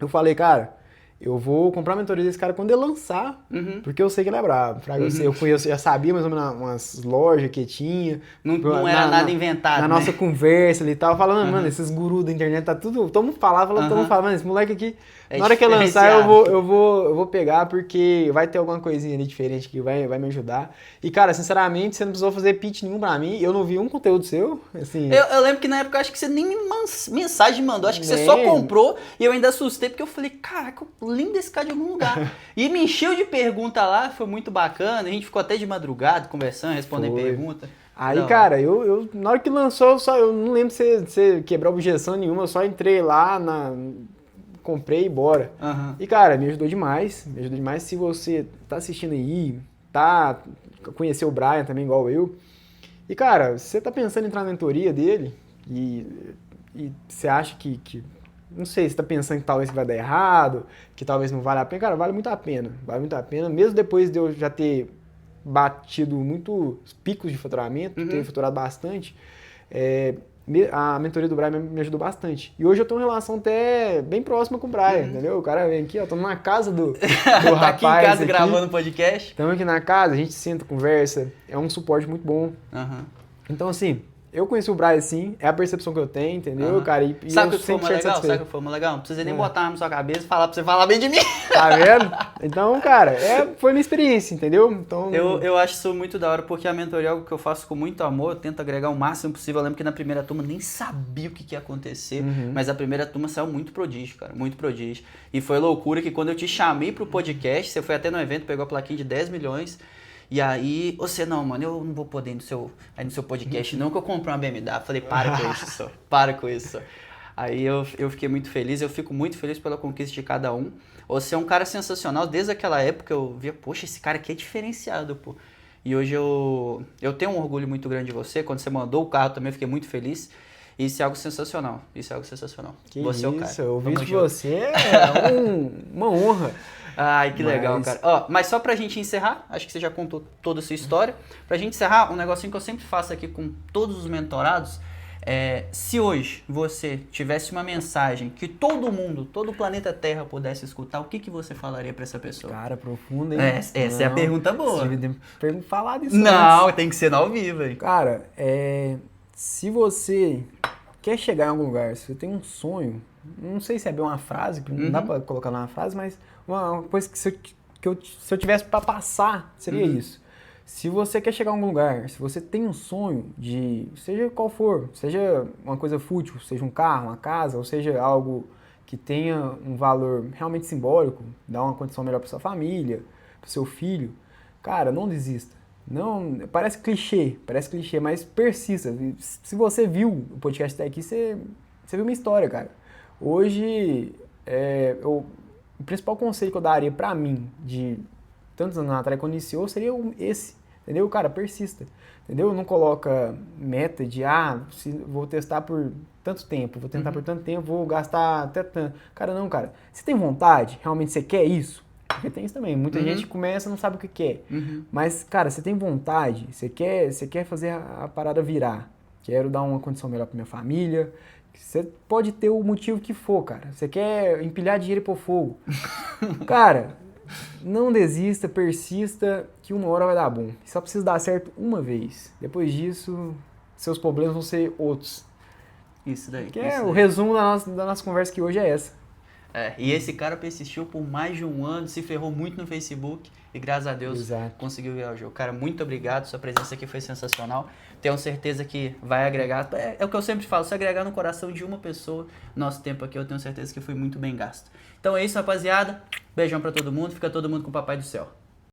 eu falei, cara, eu vou comprar a mentoria desse cara quando ele lançar, porque eu sei que ele é brabo. Eu conheço, já sabia mais ou menos umas lojas que tinha. Não era nada inventado, na nossa conversa ali e tal, falando, mano, esses gurus da internet, tá tudo, todo mundo falava, mano, esse moleque aqui, na hora que ele lançar, eu vou pegar, porque vai ter alguma coisinha ali diferente que vai me ajudar. E, cara, sinceramente, você não precisou fazer pitch nenhum pra mim, eu não vi um conteúdo seu, assim... Eu lembro que na época, acho que você nem mensagem mandou, acho que você só comprou, e eu ainda assustei, porque eu falei, caraca, lindo esse cara de algum lugar. E me encheu de pergunta lá, foi muito bacana, a gente ficou até de madrugada conversando, respondendo pergunta. Aí, cara, eu na hora que lançou, eu não lembro se você quebrou objeção nenhuma, eu só entrei lá, comprei e bora. E, cara, me ajudou demais. Se você tá assistindo aí, conheceu o Brian também, igual eu. E, cara, se você tá pensando em entrar na mentoria dele e você acha que não sei, você tá pensando que talvez vai dar errado, que talvez não vale a pena. Cara, vale muito a pena. Vale muito a pena. Mesmo depois de eu já ter batido muitos picos de faturamento, ter faturado bastante, a mentoria do Brian me ajudou bastante. E hoje eu tenho uma relação até bem próxima com o Brian, entendeu? O cara vem aqui, ó, estamos na casa do tá rapaz aqui em casa gravando podcast. Estamos aqui na casa, a gente senta, conversa, é um suporte muito bom. Então, assim... Eu conheci o Brian, sim, é a percepção que eu tenho, entendeu, cara? E sabe o que foi mais legal? Sabe o que foi mais legal? Não precisa nem botar na sua cabeça e falar pra você falar bem de mim. Tá vendo? Então, cara, foi minha experiência, entendeu? Então... Eu acho isso muito da hora, porque a mentoria é algo que eu faço com muito amor, eu tento agregar o máximo possível. Eu lembro que na primeira turma nem sabia o que ia acontecer, mas a primeira turma saiu muito prodígio, cara, muito prodígio. E foi loucura que quando eu te chamei pro podcast, você foi até no evento, pegou a plaquinha de 10 milhões, e aí, você não, mano, eu não vou poder ir no seu podcast não, que eu comprei uma BMW. Falei, para com isso só. Aí eu fiquei muito feliz, eu fico muito feliz pela conquista de cada um. Você é um cara sensacional, desde aquela época eu via, poxa, esse cara aqui é diferenciado, pô. E hoje eu tenho um orgulho muito grande de você, quando você mandou o carro também eu fiquei muito feliz. Isso é algo sensacional, Que você isso, é o cara. Ouvir de você é uma honra. Ai, que legal, cara. Ó, mas só pra gente encerrar, acho que você já contou toda a sua história. Pra gente encerrar, um negocinho que eu sempre faço aqui com todos os mentorados, se hoje você tivesse uma mensagem que todo mundo, todo o planeta Terra pudesse escutar, o que você falaria pra essa pessoa? Cara, profunda, hein? Essa é a pergunta boa. Falar disso não, tem que ser no ao vivo, hein? Cara, se você quer chegar em algum lugar, se você tem um sonho, não sei se é bem uma frase, não dá pra colocar numa frase, mas uma coisa que se eu tivesse pra passar, seria isso. Se você quer chegar a algum lugar, se você tem um sonho de, seja qual for, seja uma coisa fútil, seja um carro, uma casa, ou seja algo que tenha um valor realmente simbólico, dar uma condição melhor pra sua família, pro seu filho, cara, não desista. Não, parece clichê, mas persista. Se você viu o podcast até aqui, você viu minha história, cara. Hoje, o principal conselho que eu daria pra mim, de tantos anos atrás, quando iniciou, seria esse, entendeu? Cara, persista, entendeu? Não coloca meta de, vou testar por tanto tempo, vou tentar por tanto tempo, vou gastar até tanto. Cara, não, cara. Você tem vontade? Realmente você quer isso? Porque tem isso também. Muita gente começa e não sabe o que quer. Mas, cara, você tem vontade, você quer fazer a parada virar. Quero dar uma condição melhor pra minha família. Você pode ter o motivo que for, cara. Você quer empilhar dinheiro e pôr fogo. Cara, não desista, persista, que uma hora vai dar bom. Só precisa dar certo uma vez. Depois disso, seus problemas vão ser outros. Isso daí. Que o resumo da nossa conversa que hoje é essa. E esse cara persistiu por mais de um ano, se ferrou muito no Facebook e graças a Deus conseguiu virar o jogo. Cara, muito obrigado, sua presença aqui foi sensacional. Tenho certeza que vai agregar, é o que eu sempre falo, se agregar no coração de uma pessoa, nosso tempo aqui eu tenho certeza que foi muito bem gasto. Então é isso, rapaziada. Beijão pra todo mundo, fica todo mundo com o Papai do Céu.